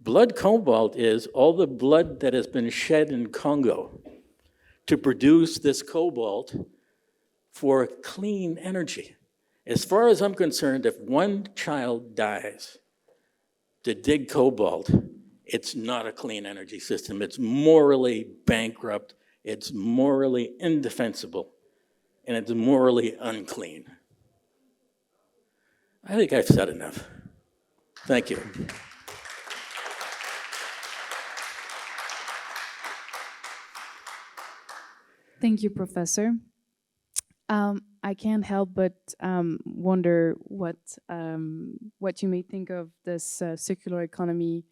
F: Blood cobalt is all the blood that has been shed in Congo to produce this cobalt for clean energy. As far as I'm concerned, if one child dies to dig cobalt, it's not a clean energy system. It's morally bankrupt, it's morally indefensible, and it's morally unclean. I think I've said enough. Thank you.
A: Thank you, Professor. I can't help but wonder what you may think of this circular economy,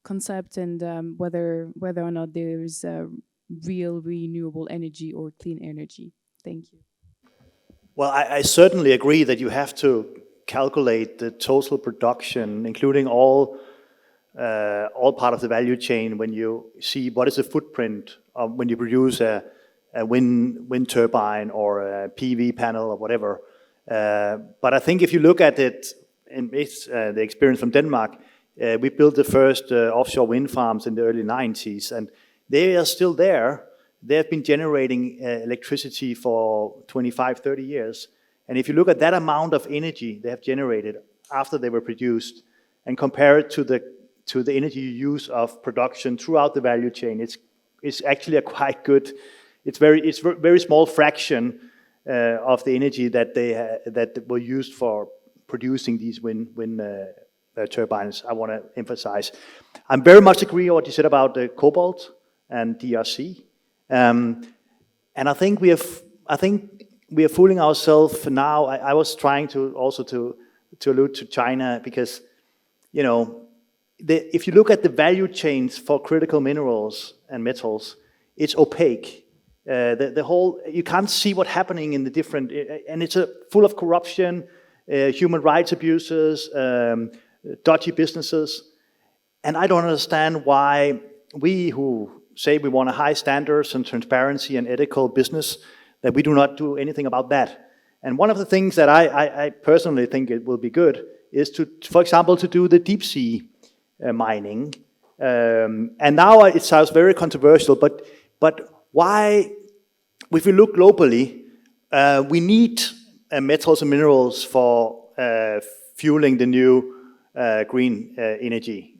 A: concept, and whether or not there is real renewable energy or clean energy. Thank you.
B: Well, I certainly agree that you have to calculate the total production, including all part of the value chain, when you see what is the footprint of when you produce a wind turbine or a PV panel or whatever. But I think if you look at it, and it's the experience from Denmark, we built the first offshore wind farms in the early 90s, and they are still there. They have been generating electricity for 25, 30 years. And if you look at that amount of energy they have generated after they were produced and compare it to the energy use of production throughout the value chain, it's actually a quite good. It's very small fraction of the energy that were used for producing these wind turbines. I want to emphasize. I very much agree with what you said about the cobalt and DRC, and I think we are fooling ourselves now. I was trying to also to allude to China because, if you look at the value chains for critical minerals and metals, it's opaque. The whole, you can't see what's happening in the different, and it's full of corruption, human rights abuses, dodgy businesses, and I don't understand why we who say we want a high standards and transparency and ethical business, that we do not do anything about that. And one of the things that I personally think it will be good is to, for example, to do the deep sea mining. And now it sounds very controversial, but why, if we look globally, we need metals and minerals for fueling the new green energy.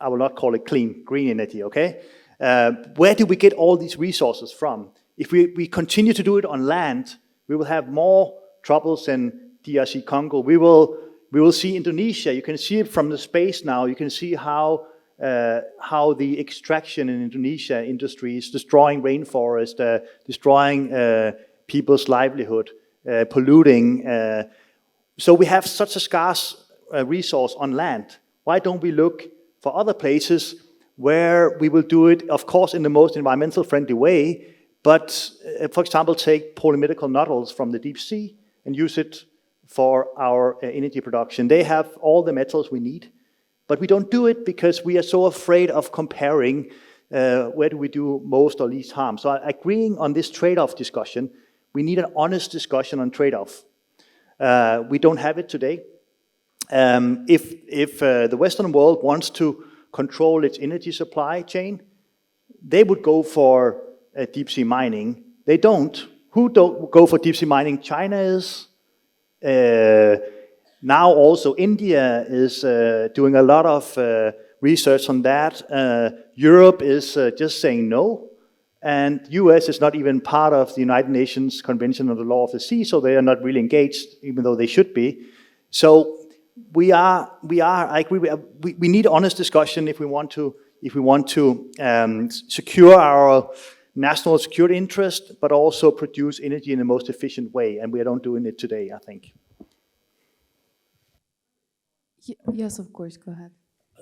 B: I will not call it clean, green energy, okay? Where do we get all these resources from? If we continue to do it on land, we will have more troubles in DRC Congo. We will see Indonesia. You can see it from the space now. You can see how the extraction in Indonesia industry is destroying rainforest, destroying people's livelihood, polluting. So we have such a scarce resource on land. Why don't we look for other places where we will do it, of course, in the most environmental friendly way, But, for example, take polymerical nodules from the deep sea and use it for our energy production. They have all the metals we need, but we don't do it because we are so afraid of comparing where do we do most or least harm. So agreeing on this trade-off discussion, we need an honest discussion on trade-off. We don't have it today. If the Western world wants to control its energy supply chain, they would go for deep sea mining. They don't. Who don't go for deep sea mining? China is. Now also India is doing a lot of research on that. Europe is just saying no. And US is not even part of the United Nations Convention on the Law of the Sea, so they are not really engaged, even though they should be. So I agree, we need honest discussion if we want to secure our national security interest, but also produce energy in the most efficient way, and we are not doing it today, I think.
A: Yes, of course, go ahead.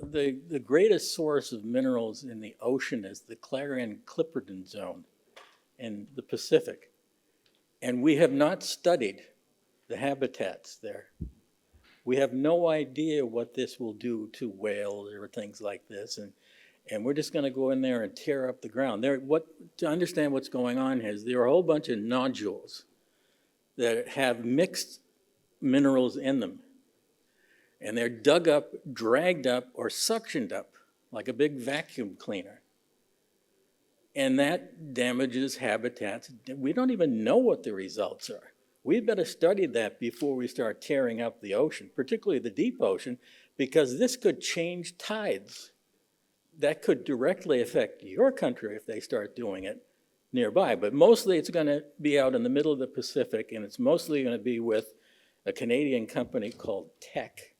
F: The greatest source of minerals in the ocean is the Clarion-Clipperton Zone in the Pacific. And we have not studied the habitats there. We have no idea what this will do to whales or things like this. And we're just going to go in there and tear up the ground. To understand what's going on is there are a whole bunch of nodules that have mixed minerals in them. And they're dug up, dragged up, or suctioned up like a big vacuum cleaner. And that damages habitats. We don't even know what the results are. We'd better study that before we start tearing up the ocean, particularly the deep ocean, because this could change tides. That could directly affect your country if they start doing it nearby. But mostly it's going to be out in the middle of the Pacific, and it's mostly going to be with a Canadian company called Teck.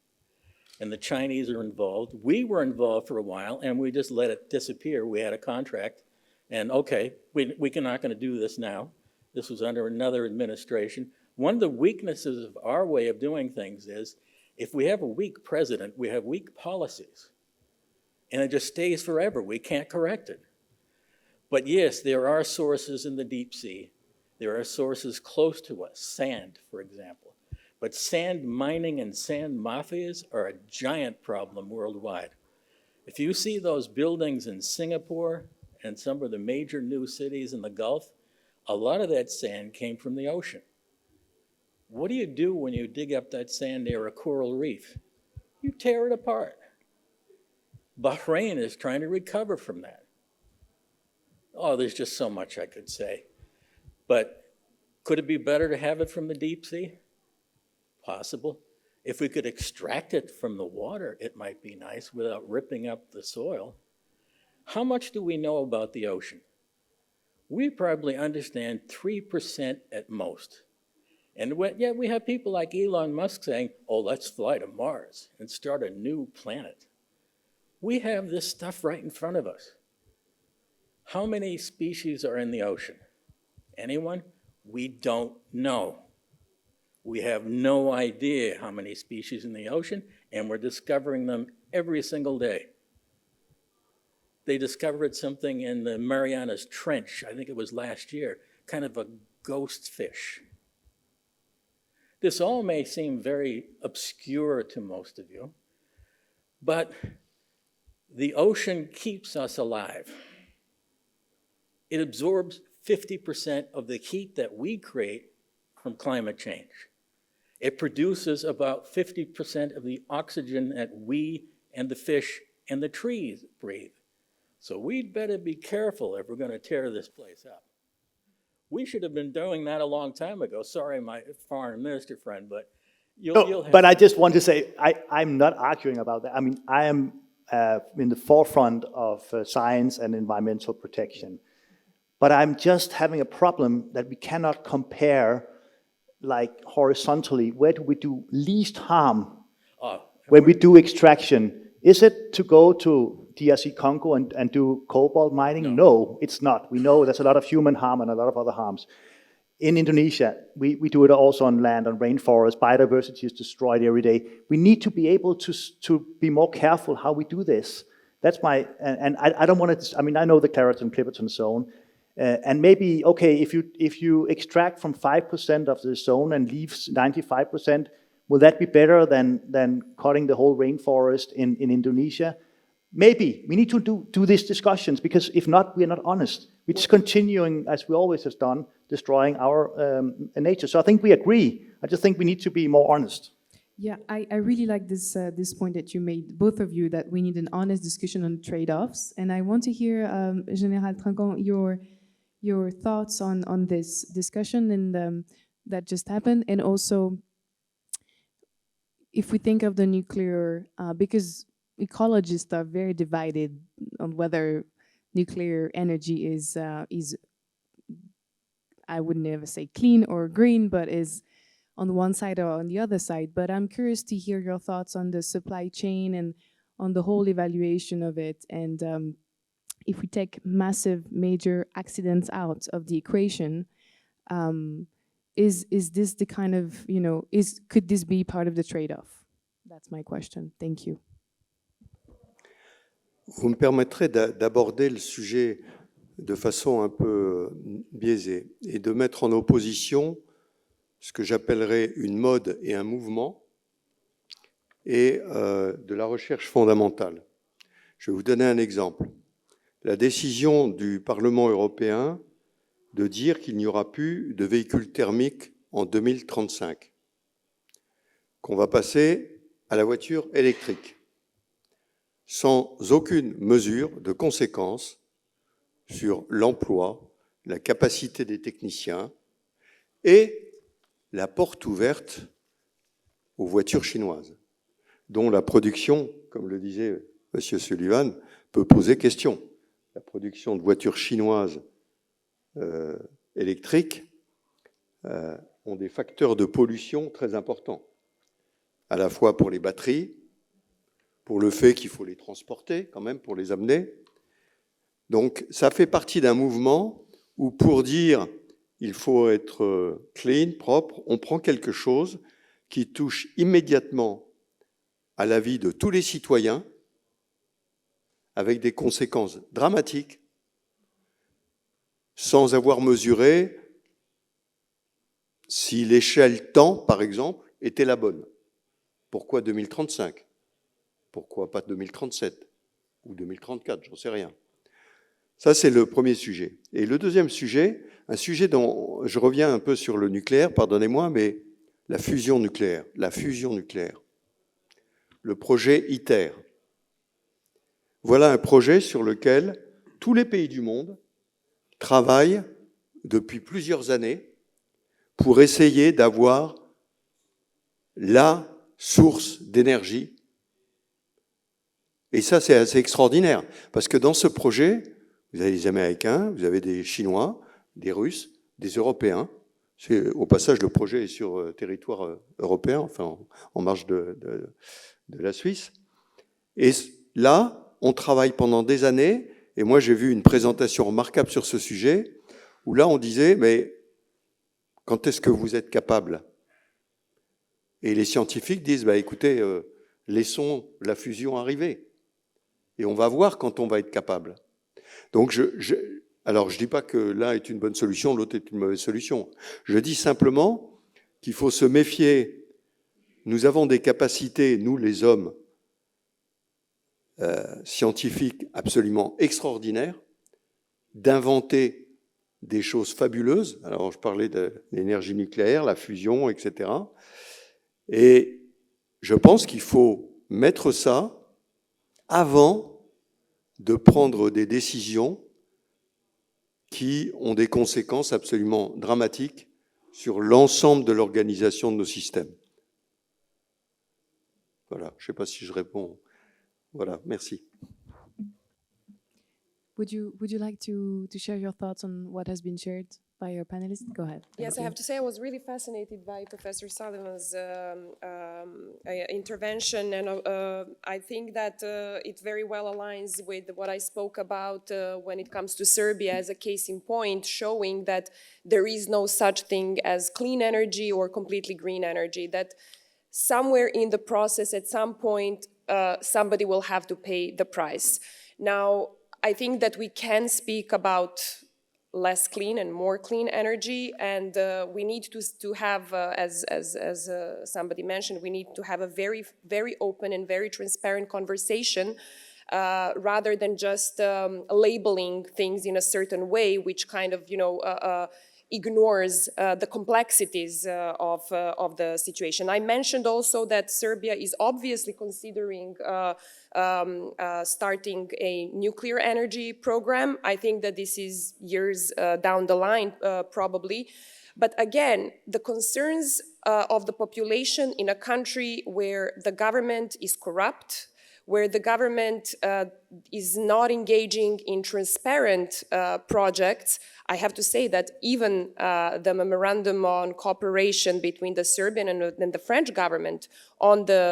F: And the Chinese are involved. We were involved for a while, and we just let it disappear. We had a contract, and okay, we're not going to do this now. This was under another administration. One of the weaknesses of our way of doing things is, if we have a weak president, we have weak policies. And it just stays forever. We can't correct it. But yes, there are sources in the deep sea. There are sources close to us, sand, for example. But sand mining and sand mafias are a giant problem worldwide. If you see those buildings in Singapore and some of the major new cities in the Gulf, a lot of that sand came from the ocean. What do you do when you dig up that sand near a coral reef? You tear it apart. Bahrain is trying to recover from that. Oh, there's just so much I could say. But could it be better to have it from the deep sea? Possible. If we could extract it from the water, it might be nice without ripping up the soil. How much do we know about the ocean? We probably understand 3% at most. And yet we have people like Elon Musk saying, oh, let's fly to Mars and start a new planet. We have this stuff right in front of us. How many species are in the ocean? Anyone? We don't know. We have no idea how many species in the ocean, and we're discovering them every single day. They discovered something in the Marianas Trench, I think it was last year, kind of a ghost fish. This all may seem very obscure to most of you, but the ocean keeps us alive. It absorbs 50% of the heat that we create from climate change. It produces about 50% of the oxygen that we and the fish and the trees breathe. So we'd better be careful if we're going to tear this place up. We should have been doing that a long time ago. Sorry, my foreign minister friend, but you'll have...
B: But I just want to say, I'm not arguing about that. I mean, I am in the forefront of science and environmental protection. But I'm just having a problem that we cannot compare like horizontally. Where do we do least harm when we do extraction? Is it to go to DRC Congo and do cobalt mining? No, it's not. We know there's a lot of human harm and a lot of other harms. In Indonesia, we do it also on land, on rainforest. Biodiversity is destroyed every day. We need to be able to be more careful how we do this. That's my, and I don't want to, I mean, I know the Clarion-Clipperton Zone. And maybe, okay, if you extract from 5% of the zone and leave 95%, will that be better than cutting the whole rainforest in Indonesia? Maybe. We need to do these discussions, because if not, we are not honest. We're just continuing, as we always have done, destroying our nature. So I think we agree. I just think we need to be more honest.
A: Yeah, I really like this point that you made, both of you, that we need an honest discussion on trade-offs. And I want to hear, General Trinquant, your thoughts on this discussion and that just happened. And also, if we think of the nuclear, because ecologists are very divided on whether nuclear energy is I would never say clean or green, but is on one side or on the other side. But I'm curious to hear your thoughts on the supply chain and on the whole evaluation of it. And if we take massive major accidents out of the equation, is this the kind of, could this be part of the trade-off? That's my question. Thank you.
C: Vous me permettrez d'aborder le sujet de façon un peu biaisée et de mettre en opposition ce que j'appellerais une mode et un mouvement et de la recherche fondamentale. Je vais vous donner un exemple. La décision du Parlement européen de dire qu'il n'y aura plus de véhicules thermiques en 2035, qu'on va passer à la voiture électrique, sans aucune mesure de conséquence sur l'emploi, la capacité des techniciens et la porte ouverte aux voitures chinoises, dont la production, comme le disait M. Sullivan, peut poser question. La production de voitures chinoises électriques ont des facteurs de pollution très importants, à la fois pour les batteries, pour le fait qu'il faut les transporter quand même, pour les amener. Donc ça fait partie d'un mouvement où pour dire il faut être clean, propre, on prend quelque chose qui touche immédiatement à la vie de tous les citoyens avec des conséquences dramatiques sans avoir mesuré si l'échelle temps, par exemple, était la bonne. Pourquoi 2035 ? Pourquoi pas 2037 ou 2034, j'en sais rien. Ça, c'est le premier sujet. Et le deuxième sujet, un sujet dont je reviens un peu sur le nucléaire, pardonnez-moi, mais la fusion nucléaire. Le projet ITER. Voilà un projet sur lequel tous les pays du monde travaillent depuis plusieurs années pour essayer d'avoir la source d'énergie. Et ça, c'est assez extraordinaire, parce que dans ce projet, vous avez des Américains, vous avez des Chinois, des Russes, des Européens. Au passage, le projet est sur territoire européen, enfin en marge de la Suisse. Et là, on travaille pendant des années, et moi j'ai vu une présentation remarquable sur ce sujet, où là on disait, mais quand est-ce que vous êtes capable ? Et les scientifiques disent, écoutez, laissons la fusion arriver. Et on va voir quand on va être capable. Donc, alors, je ne dis pas que l'un est une bonne solution, l'autre est une mauvaise solution. Je dis simplement qu'il faut se méfier. Nous avons des capacités, nous les hommes, scientifiques absolument extraordinaires, d'inventer des choses fabuleuses. Alors, je parlais de l'énergie nucléaire, la fusion, etc. Et je pense qu'il faut mettre ça avant de prendre des décisions qui ont des conséquences absolument dramatiques sur l'ensemble de l'organisation de nos systèmes. Voilà, je ne sais pas si je réponds. Voilà, merci.
A: Would you like to share your thoughts on what has been shared by your panelists? Go ahead.
D: Yes, I have to say I was really fascinated by Professor Sullivan's intervention, and I think that it very well aligns with what I spoke about when it comes to Serbia as a case in point, showing that there is no such thing as clean energy or completely green energy, that somewhere in the process, at some point, somebody will have to pay the price. Now, I think that we can speak about less clean and more clean energy, and we need to have, as somebody mentioned, we need to have a very open and very transparent conversation, rather than just labeling things in a certain way, which kind of, ignores the complexities of the situation. I mentioned also that Serbia is obviously considering starting a nuclear energy program. I think that this is years down the line, probably. But again, the concerns of the population in a country where the government is corrupt, where the government is not engaging in transparent projects. I have to say that even the memorandum on cooperation between the Serbian and the French government on the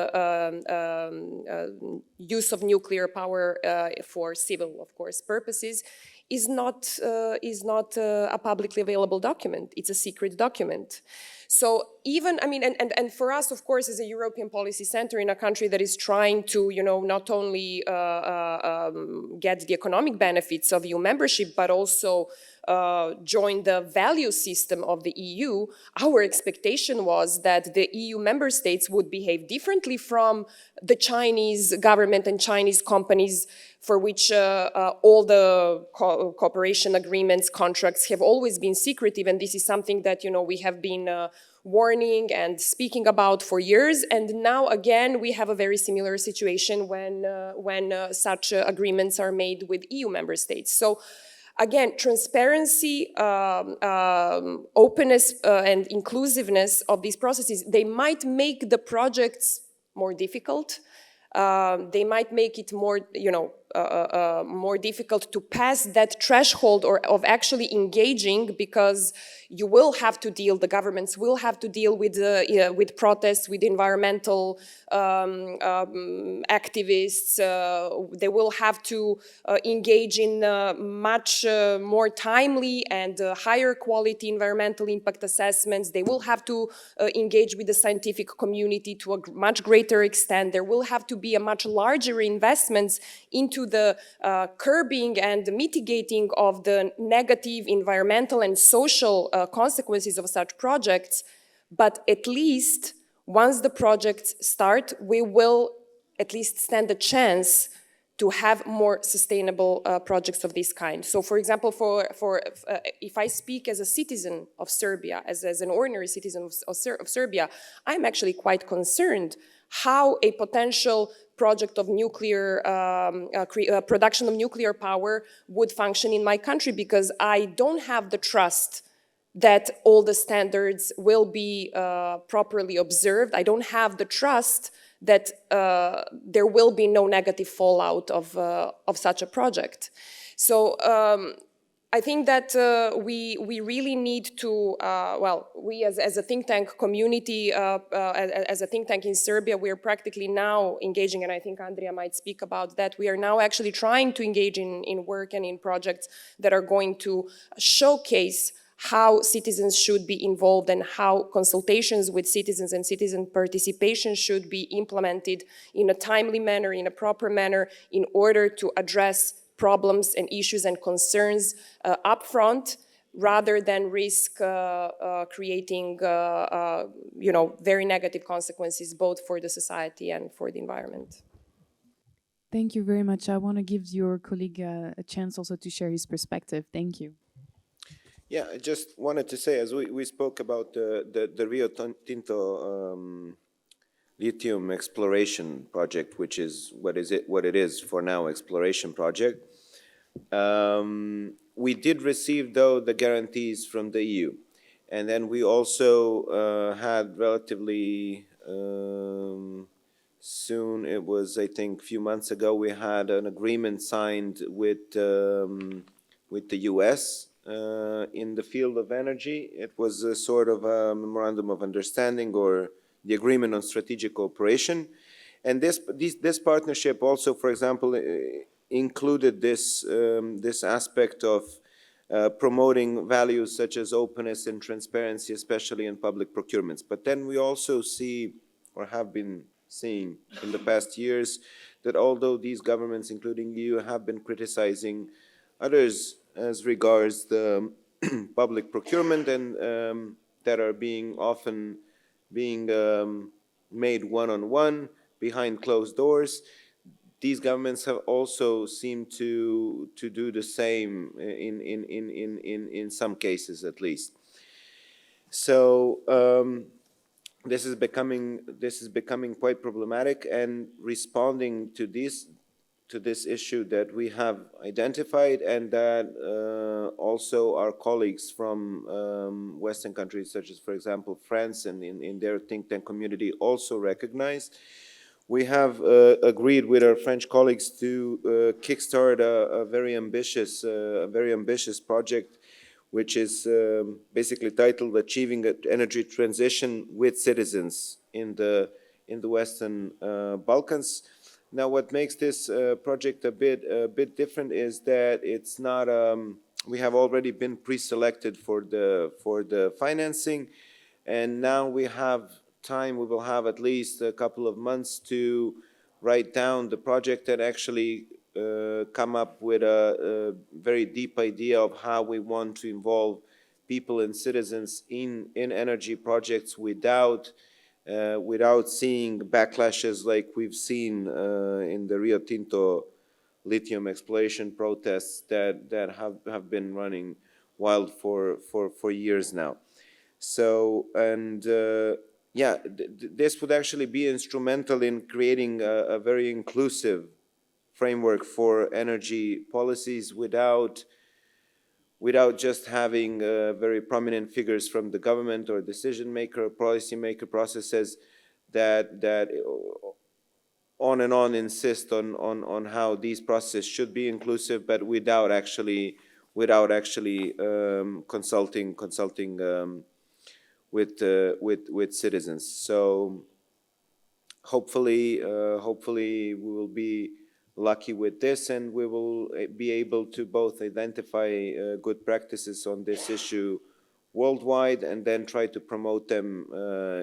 D: use of nuclear power for civil, of course, purposes is not a publicly available document. It's a secret document. So even, I mean, and for us, of course, as a European Policy Center in a country that is trying to, not only get the economic benefits of EU membership, but also join the value system of the EU, our expectation was that the EU member states would behave differently from the Chinese government and Chinese companies, for which all the cooperation agreements, contracts have always been secretive, and this is something that, we have been warning and speaking about for years. And now again, we have a very similar situation when such agreements are made with EU member states. So again, transparency, openness, and inclusiveness of these processes, they might make the projects more difficult. They might make it more, more difficult to pass that threshold of actually engaging, because you will have to deal, the governments will have to deal with protests, with environmental activists. They will have to engage in much more timely and higher quality environmental impact assessments. They will have to engage with the scientific community to a much greater extent. There will have to be a much larger investments into the curbing and mitigating of the negative environmental and social consequences of such projects. But at least once the projects start, we will at least stand a chance to have more sustainable projects of this kind. So, for example, if I speak as a citizen of Serbia, as an ordinary citizen of Serbia, I'm actually quite concerned how a potential project of nuclear, production of nuclear power would function in my country, because I don't have the trust that all the standards will be properly observed. I don't have the trust that there will be no negative fallout of such a project. So I think that we really need to, we as a think tank community, as a think tank in Serbia, we are practically now engaging, and I think Andrea might speak about that, we are now actually trying to engage in work and in projects that are going to showcase how citizens should be involved and how consultations with citizens and citizen participation should be implemented in a timely manner, in a proper manner, in order to address problems and issues and concerns upfront, rather than risk creating very negative consequences both for the society and for the environment.
A: Thank you very much. I want to give your colleague a chance also to share his perspective. Thank you.
E: Yeah, I just wanted to say, as we spoke about the Rio Tinto lithium exploration project, which is what it is for now, exploration project. We did receive, though, the guarantees from the EU. And then we also had relatively soon, it was, I think, a few months ago, we had an agreement signed with the US in the field of energy. It was a sort of a memorandum of understanding, or the agreement on strategic cooperation. And this partnership also, for example, included this aspect of promoting values such as openness and transparency, especially in public procurements. But then we also see, or have been seeing in the past years, that although these governments, including EU, have been criticizing others, as regards the public procurement and that are often being made one-on-one behind closed doors. These governments have also seemed to do the same in some cases, at least. So this is becoming quite problematic, and responding to this issue that we have identified, and that also our colleagues from Western countries, such as, for example, France, and in their think tank community also recognize. We have agreed with our French colleagues to kickstart a very ambitious project, which is basically titled "Achieving an Energy Transition with Citizens in the Western Balkans." Now, what makes this project a bit different is that it's not. We have already been pre-selected for the financing, and now we have time. We will have at least a couple of months to write down the project and actually come up with a very deep idea of how we want to involve people and citizens in energy projects without seeing backlashes like we've seen in the Rio Tinto lithium exploration protests that have been running wild for years now. So, and yeah, this would actually be instrumental in creating a very inclusive framework for energy policies without just having very prominent figures from the government or decision maker, policy maker processes that on and on insist on how these processes should be inclusive, but without actually consulting with citizens. So hopefully we will be lucky with this, and we will be able to both identify good practices on this issue worldwide, and then try to promote them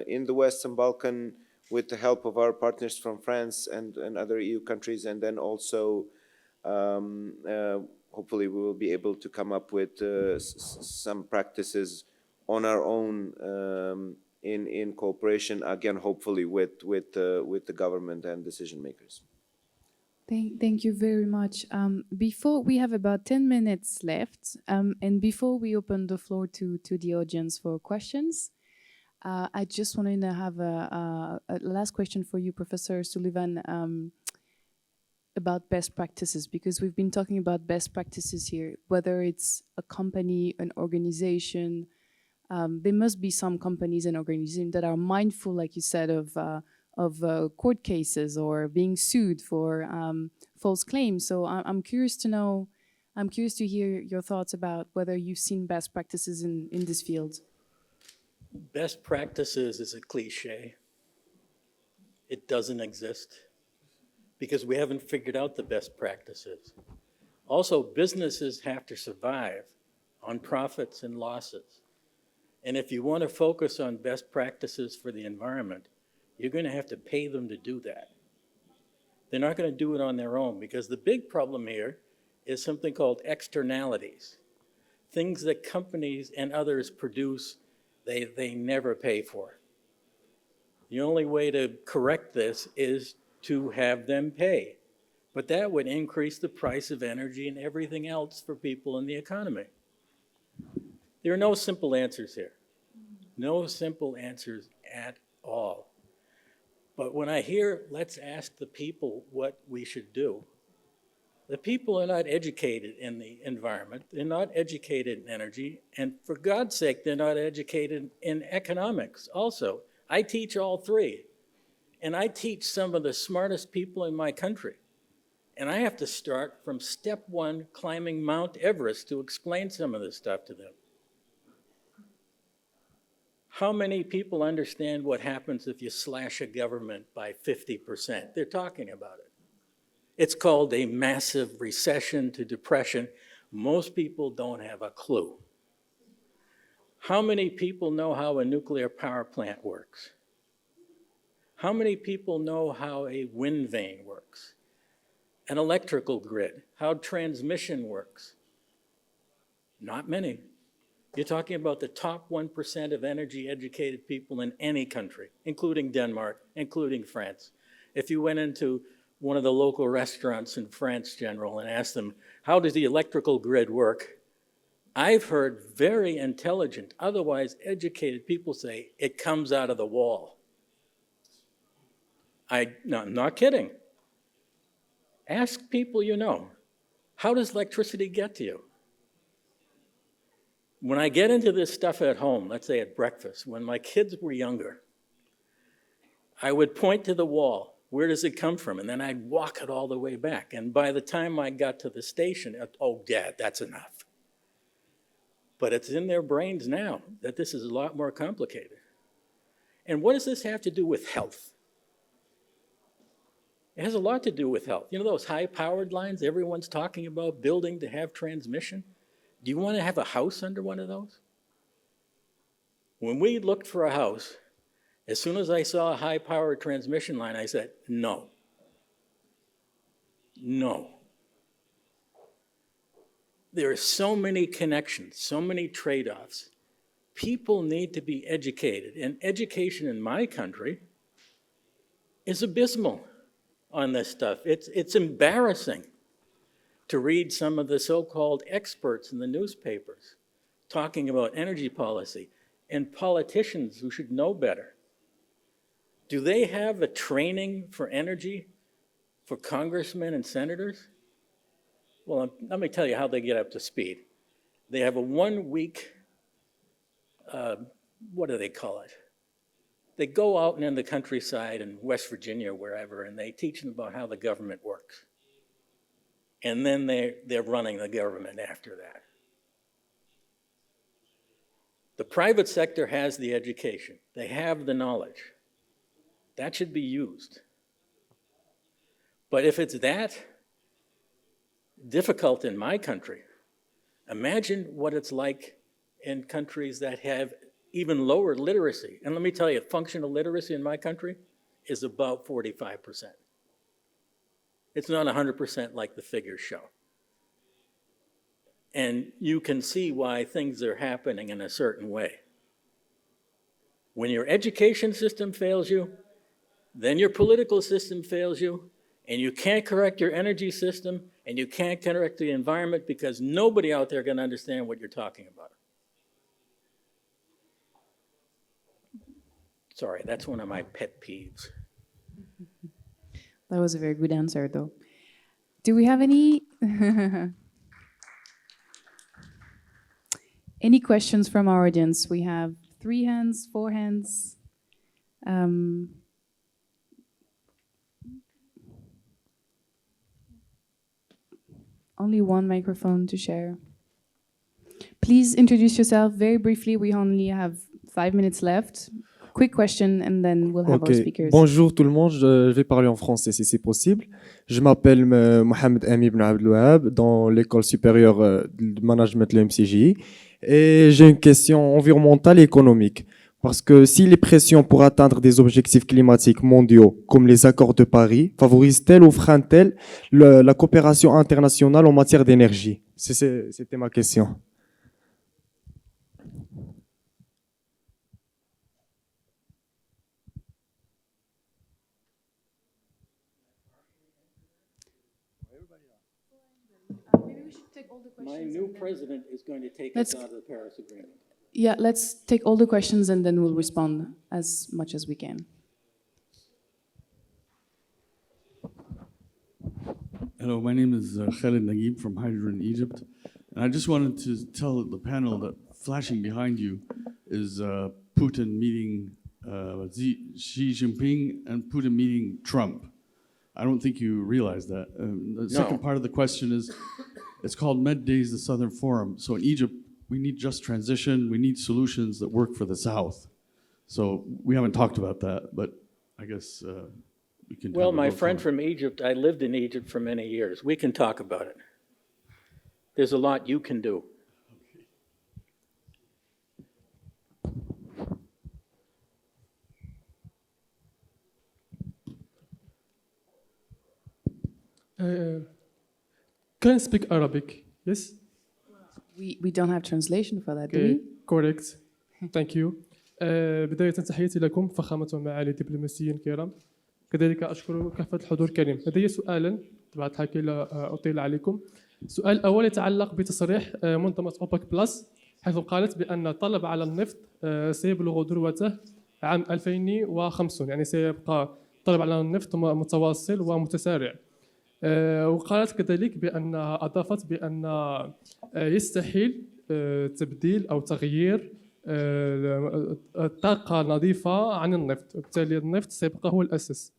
E: in the Western Balkan with the help of our partners from France and other EU countries, and then also hopefully we will be able to come up with some practices on our own in cooperation, again, hopefully with the government and decision makers.
A: Thank you very much. Before we have about 10 minutes left, and before we open the floor to the audience for questions, I just wanted to have a last question for you, Professor Sullivan, about best practices, because we've been talking about best practices here, whether it's a company, an organization. There must be some companies and organizations that are mindful, like you said, of court cases or being sued for false claims. So I'm curious to hear your thoughts about whether you've seen best practices in this field.
F: Best practices is a cliche. It doesn't exist because we haven't figured out the best practices. Also, businesses have to survive on profits and losses. And if you want to focus on best practices for the environment, you're going to have to pay them to do that. They're not going to do it on their own, because the big problem here is something called externalities. Things that companies and others produce, they never pay for. The only way to correct this is to have them pay. But that would increase the price of energy and everything else for people in the economy. There are no simple answers here. No simple answers at all. But when I hear, let's ask the people what we should do, the people are not educated in the environment, they're not educated in energy, and for God's sake, they're not educated in economics also. I teach all three, and I teach some of the smartest people in my country. And I have to start from step one, climbing Mount Everest, to explain some of this stuff to them. How many people understand what happens if you slash a government by 50%? They're talking about it. It's called a massive recession to depression. Most people don't have a clue. How many people know how a nuclear power plant works? How many people know how a wind vane works? An electrical grid, how transmission works? Not many. You're talking about the top 1% of energy-educated people in any country, including Denmark, including France. If you went into one of the local restaurants in France, General, and asked them, how does the electrical grid work? I've heard very intelligent, otherwise educated people say, it comes out of the wall. No, I'm not kidding. Ask people you know, how does electricity get to you? When I get into this stuff at home, let's say at breakfast, when my kids were younger, I would point to the wall. Where does it come from? And then I'd walk it all the way back. And by the time I got to the station, oh, Dad, that's enough. But it's in their brains now that this is a lot more complicated. And what does this have to do with health? It has a lot to do with health. You know those high-powered lines everyone's talking about building to have transmission? Do you want to have a house under one of those? When we looked for a house, as soon as I saw a high-powered transmission line, I said, no. No. There are so many connections, so many trade-offs. People need to be educated, and education in my country is abysmal on this stuff. It's embarrassing to read some of the so-called experts in the newspapers talking about energy policy, and politicians who should know better. Do they have a training for energy for congressmen and senators? Well, let me tell you how they get up to speed. They have a 1 week, what do they call it? They go out and in the countryside in West Virginia or wherever, and they teach them about how the government works. And then they're running the government after that. The private sector has the education. They have the knowledge. That should be used. But if it's that difficult in my country, imagine what it's like in countries that have even lower literacy. And let me tell you, functional literacy in my country is about 45%. It's not 100% like the figures show. And you can see why things are happening in a certain way. When your education system fails you, then your political system fails you, and you can't correct your energy system, and you can't correct the environment because nobody out there can understand what you're talking about. Sorry, that's one of my pet peeves.
A: That was a very good answer, though. Do we have any any questions from our audience? We have 3 hands, 4 hands. Only 1 microphone to share. Please introduce yourself very briefly. We only have 5 minutes left. Quick question and then we'll have our speakers.
G: Bonjour tout le monde, je vais parler en français si c'est possible. Je m'appelle Mohammed Ibn Abdelouab dans l'école supérieure de management de l'MCJ et j'ai une question environnementale et économique. Parce que si les pressions pour atteindre des objectifs climatiques mondiaux comme les accords de Paris favorisent-elles ou freinent-elles la coopération internationale en matière d'énergie? C'était ma question.
F: My new president is going to take us out of the Paris Agreement.
A: Yeah, let's take all the questions and then we'll respond as much as we can.
H: Hello, my name is Khalid Naguib from Hydrogen Egypt. And I just wanted to tell the panel that flashing behind you is Putin meeting Xi Jinping and Putin meeting Trump. I don't think you realize that. The second part of the question is, it's called MEDays, the Southern Forum. So in Egypt, we need just transition. We need solutions that work for the South. So we haven't talked about that, but I guess we can.
F: Well, my friend from Egypt, I lived in Egypt for many years. We can talk about it. There's a lot you can do.
I: Can I speak Arabic? Yes?
A: We don't have translation for that, do
I: Okay,
A: we?
I: correct. Thank you. بداية تحياتي لكم فخامة ومعالي الدبلوماسيين الكرام. كذلك أشكر كافة الحضور الكريم. لدي سؤالا طبعا الحكي لا أطيل عليكم. السؤال الأول يتعلق بتصريح منظمة أوبك بلس حيث قالت بأن الطلب على النفط سيبلغ ذروته عام 2050 يعني سيبقى الطلب على النفط متواصل ومتسارع. وقالت كذلك بأنها أضافت بأن يستحيل تبديل أو تغيير الطاقة نظيفة عن النفط، وبالتالي النفط سيبقى هو الأساس.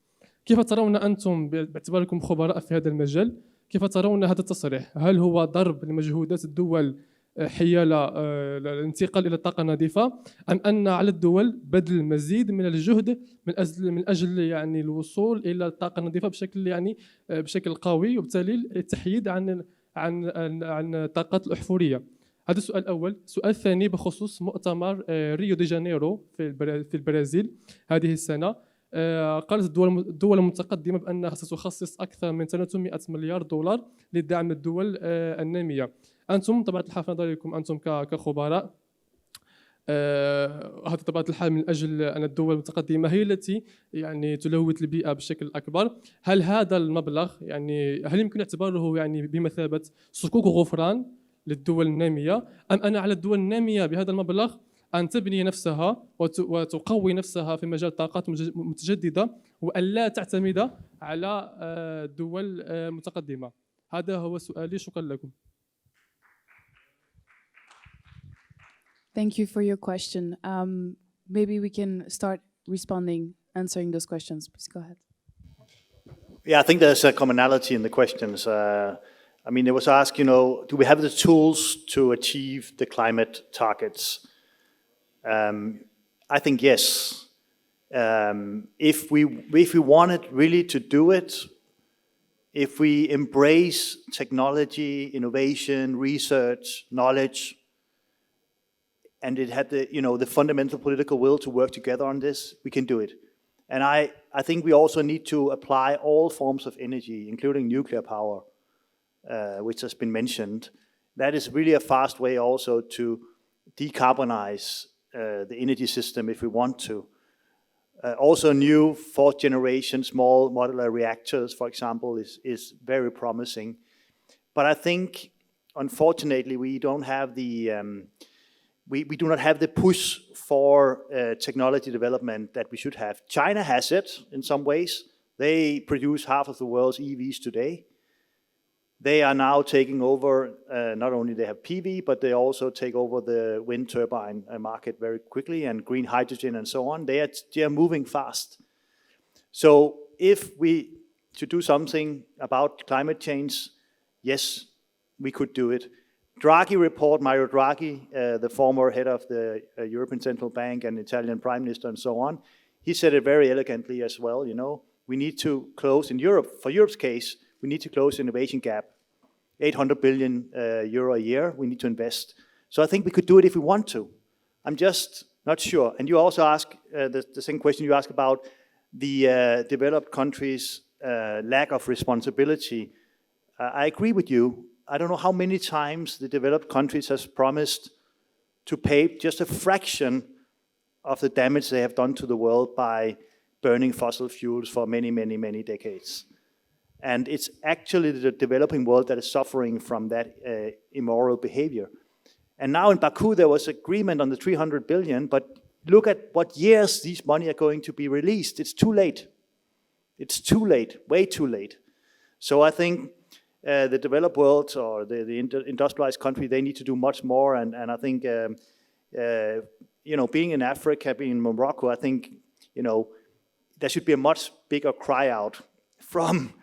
I: كيف ترون أنتم باعتباركم خبراء في هذا المجال، كيف ترون هذا التصريح؟ هل هو ضرب لمجهودات الدول حيال الانتقال إلى الطاقة النظيفة، أم أن على الدول بذل مزيد من الجهد من أجل يعني الوصول إلى الطاقة النظيفة بشكل قوي، وبالتالي التحييد عن الطاقات الأحفورية؟ هذا السؤال الأول. السؤال الثاني بخصوص مؤتمر ريو دي جانيرو في البرازيل هذه السنة. قالت الدول المتقدمة بأنها ستخصص أكثر من 300 مليار دولار لدعم الدول النامية. أنتم طبعا الحال في نظركم أنتم كخبراء هذا طبعا الحال من أجل أن الدول المتقدمة هي التي يعني تلوث البيئة بشكل أكبر. هل هذا المبلغ يعني هل يمكن اعتباره يعني بمثابة صكوك غفران للدول النامية، أم أن على الدول النامية بهذا المبلغ أن تبني نفسها وتقوي نفسها في مجال الطاقات المتجددة وأن لا تعتمد على دول متقدمة؟ هذا هو سؤالي. شكرا لكم.
A: Thank you for your question. Maybe we can start answering those questions. Please go ahead.
B: Yeah, I think there's a commonality in the questions. I mean, it was asked, do we have the tools to achieve the climate targets? I think yes. If we wanted really to do it, if we embrace technology, innovation, research, knowledge, and it had the fundamental political will to work together on this, we can do it. And I think we also need to apply all forms of energy, including nuclear power, which has been mentioned. That is really a fast way also to decarbonize the energy system if we want to. Also new fourth generation small modular reactors, for example, is very promising. But I think, unfortunately, we don't have we do not have the push for technology development that we should have. China has it in some ways. They produce half of the world's EVs today. They are now taking over, not only they have PV, but they also take over the wind turbine market very quickly, and green hydrogen and so on. They are moving fast. So if we should do something about climate change, yes, we could do it. Draghi report, Mario Draghi, the former head of the European Central Bank and Italian Prime Minister and so on, he said it very elegantly as well, we need to close in Europe, for Europe's case, we need to close the innovation gap. 800 billion euro a year we need to invest. So I think we could do it if we want to. I'm just not sure. And you also ask, the same question you asked about the developed countries' lack of responsibility. I agree with you. I don't know how many times the developed countries has promised to pay just a fraction of the damage they have done to the world by burning fossil fuels for many, many, many decades. And it's actually the developing world that is suffering from that immoral behavior. And now in Baku, there was agreement on the 300 billion, but look at what years these money are going to be released. It's too late. It's too late, way too late. So I think the developed world or the industrialized country, they need to do much more. And I think, being in Africa, being in Morocco, I think, there should be a much bigger cry out from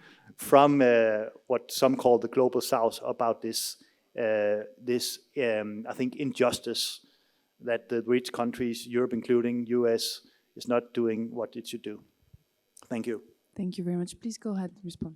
B: what some call the global south about this, I think, injustice that the rich countries, Europe including US, is not doing what it should do. Thank you.
A: Thank you very much. Please go ahead and respond.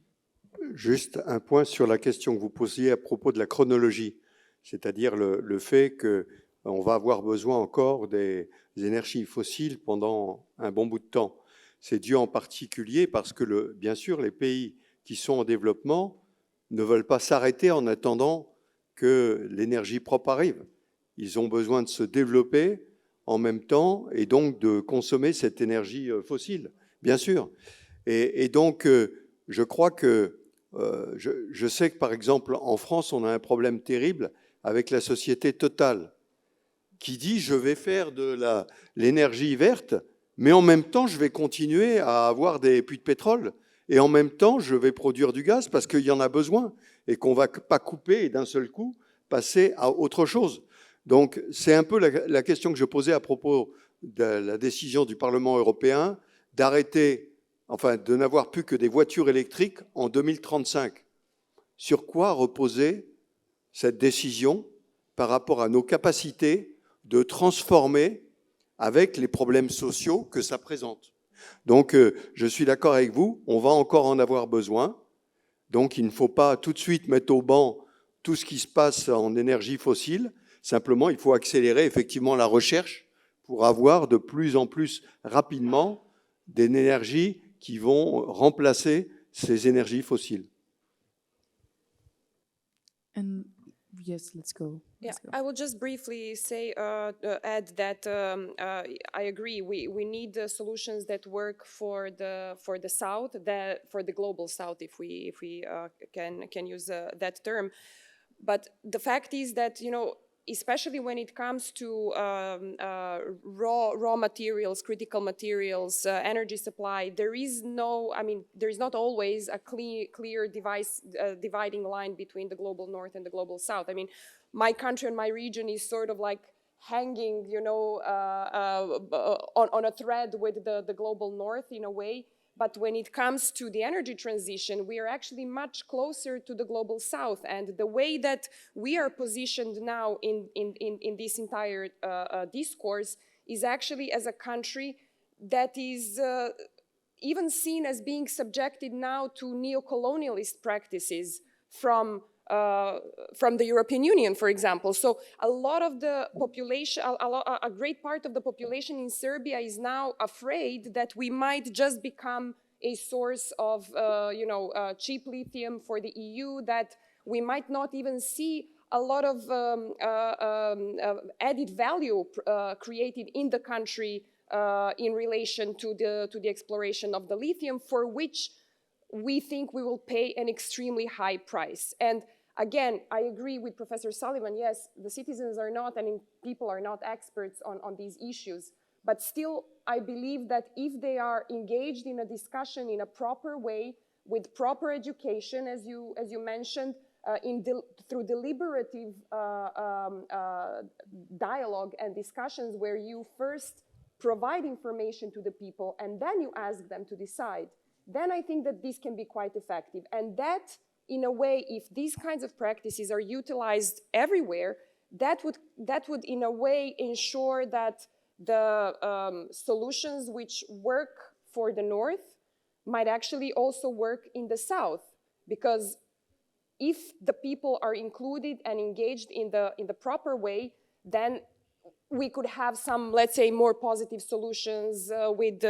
C: Juste un point sur la question que vous posiez à propos de la chronologie, c'est-à-dire le fait qu'on va avoir besoin encore des énergies fossiles pendant un bon bout de temps. C'est dû en particulier parce que, bien sûr, les pays qui sont en développement ne veulent pas s'arrêter en attendant que l'énergie propre arrive. Ils ont besoin de se développer en même temps et donc de consommer cette énergie fossile, bien sûr. Et donc, je crois que je sais que, par exemple, en France, on a un problème terrible avec la société Total, qui dit « je vais faire de l'énergie verte, mais en même temps, je vais continuer à avoir des puits de pétrole, et en même temps, je vais produire du gaz parce qu'il y en a besoin, et qu'on ne va pas couper et d'un seul coup passer à autre chose ». Donc, c'est un peu la question que je posais à propos de la décision du Parlement européen d'arrêter, enfin, de n'avoir plus que des voitures électriques en 2035. Sur quoi reposait cette décision par rapport à nos capacités de transformer avec les problèmes sociaux que ça présente? Donc, je suis d'accord avec vous, on va encore en avoir besoin. Donc, il ne faut pas tout de suite mettre au banc tout ce qui se passe en énergie fossile. Simplement, il faut accélérer effectivement la recherche pour avoir de plus en plus rapidement des énergies qui vont remplacer ces énergies fossiles.
A: And yes, let's go.
D: Yeah,
A: Let's go.
D: I will just briefly say, add that I agree. We need solutions that work for the South, for the global South, if we can use that term. But the fact is that, you know, especially when it comes to raw materials, critical materials, energy supply, there is not always a clear dividing line between the global North and the global South. I mean, my country and my region is sort of like hanging, you know, on a thread with the global North in a way. But when it comes to the energy transition, we are actually much closer to the global South. And the way that we are positioned now in this entire discourse is actually as a country that is even seen as being subjected now to neo-colonialist practices from the European Union, for example. So a lot of the population, a great part of the population in Serbia is now afraid that we might just become a source of, cheap lithium for the EU, that we might not even see a lot of added value created in the country in relation to the exploration of the lithium, for which we think we will pay an extremely high price. And again, I agree with Professor Sullivan. Yes, the citizens are not, and people are not experts on these issues. But still, I believe that if they are engaged in a discussion in a proper way, with proper education, as you mentioned, through deliberative dialogue and discussions where you first provide information to the people and then you ask them to decide, then I think that this can be quite effective. And that, in a way, if these kinds of practices are utilized everywhere, that would in a way ensure that the solutions which work for the North might actually also work in the South. Because if the people are included and engaged in the proper way, then we could have some, let's say, more positive solutions with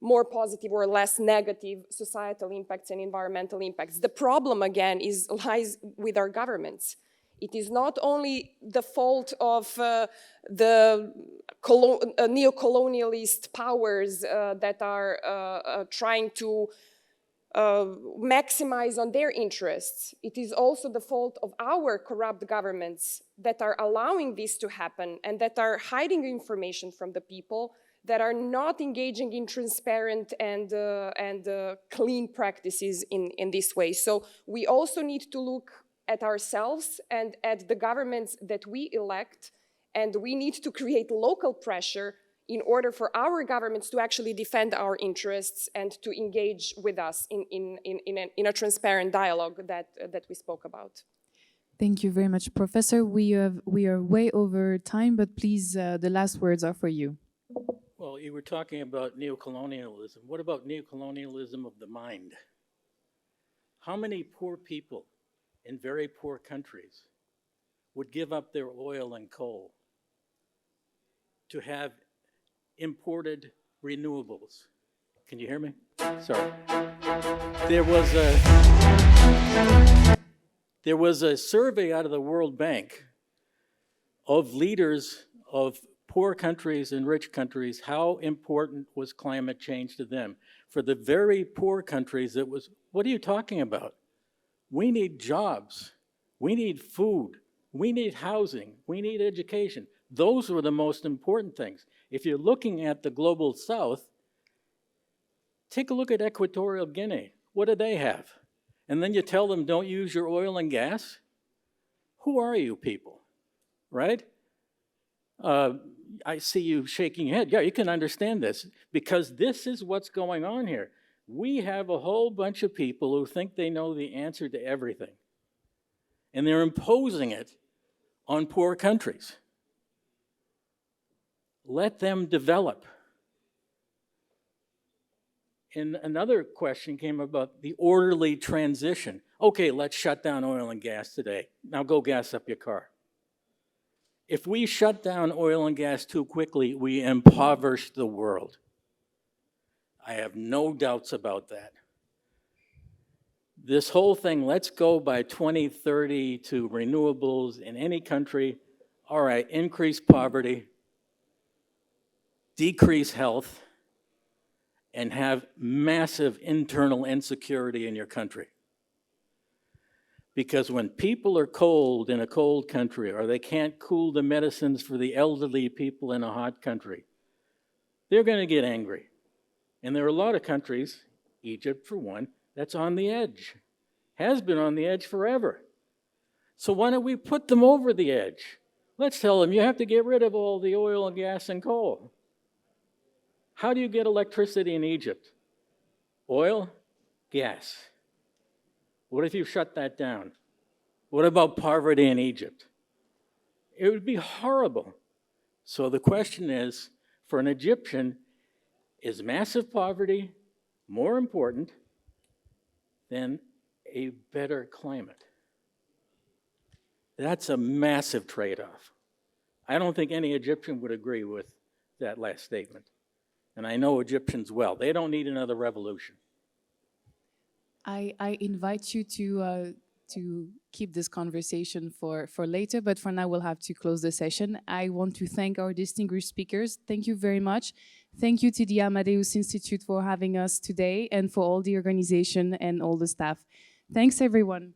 D: more positive or less negative societal impacts and environmental impacts. The problem, again, lies with our governments. It is not only the fault of the neo-colonialist powers that are trying to maximize on their interests. It is also the fault of our corrupt governments that are allowing this to happen and that are hiding information from the people, that are not engaging in transparent and clean practices in this way. So we also need to look at ourselves and at the governments that we elect, and we need to create local pressure in order for our governments to actually defend our interests and to engage with us in a transparent dialogue that we spoke about.
A: Thank you very much, Professor. We are way over time, but please, the last words are for you.
F: Well, you were talking about neocolonialism. What about neocolonialism of the mind? How many poor people in very poor countries would give up their oil and coal to have imported renewables? Can you hear me? Sorry. There was a survey out of the World Bank of leaders of poor countries and rich countries, how important was climate change to them. For the very poor countries, it was, what are you talking about? We need jobs, we need food, we need housing, we need education. Those were the most important things. If you're looking at the global south, take a look at Equatorial Guinea. What do they have? And then you tell them, don't use your oil and gas? Who are you people, right? I see you shaking your head. Yeah, you can understand this, because this is what's going on here. We have a whole bunch of people who think they know the answer to everything, and they're imposing it on poor countries. Let them develop. And another question came about the orderly transition. Okay, let's shut down oil and gas today. Now go gas up your car. If we shut down oil and gas too quickly, we impoverish the world. I have no doubts about that. This whole thing, let's go by 2030 to renewables in any country. All right, increase poverty, decrease health, and have massive internal insecurity in your country. Because when people are cold in a cold country, or they can't cool the medicines for the elderly people in a hot country, they're going to get angry. And there are a lot of countries, Egypt for one, that's on the edge, has been on the edge forever. So why don't we put them over the edge? Let's tell them, you have to get rid of all the oil and gas and coal. How do you get electricity in Egypt? Oil, gas. What if you shut that down? What about poverty in Egypt? It would be horrible. So the question is, for an Egyptian, is massive poverty more important than a better climate? That's a massive trade-off. I don't think any Egyptian would agree with that last statement. And I know Egyptians well. They don't need another revolution.
A: I invite you to keep this conversation for later, but for now we'll have to close the session. I want to thank our distinguished speakers. Thank you very much. Thank you to the Amadeus Institute for having us today, and for all the organization and all the staff. Thanks, everyone.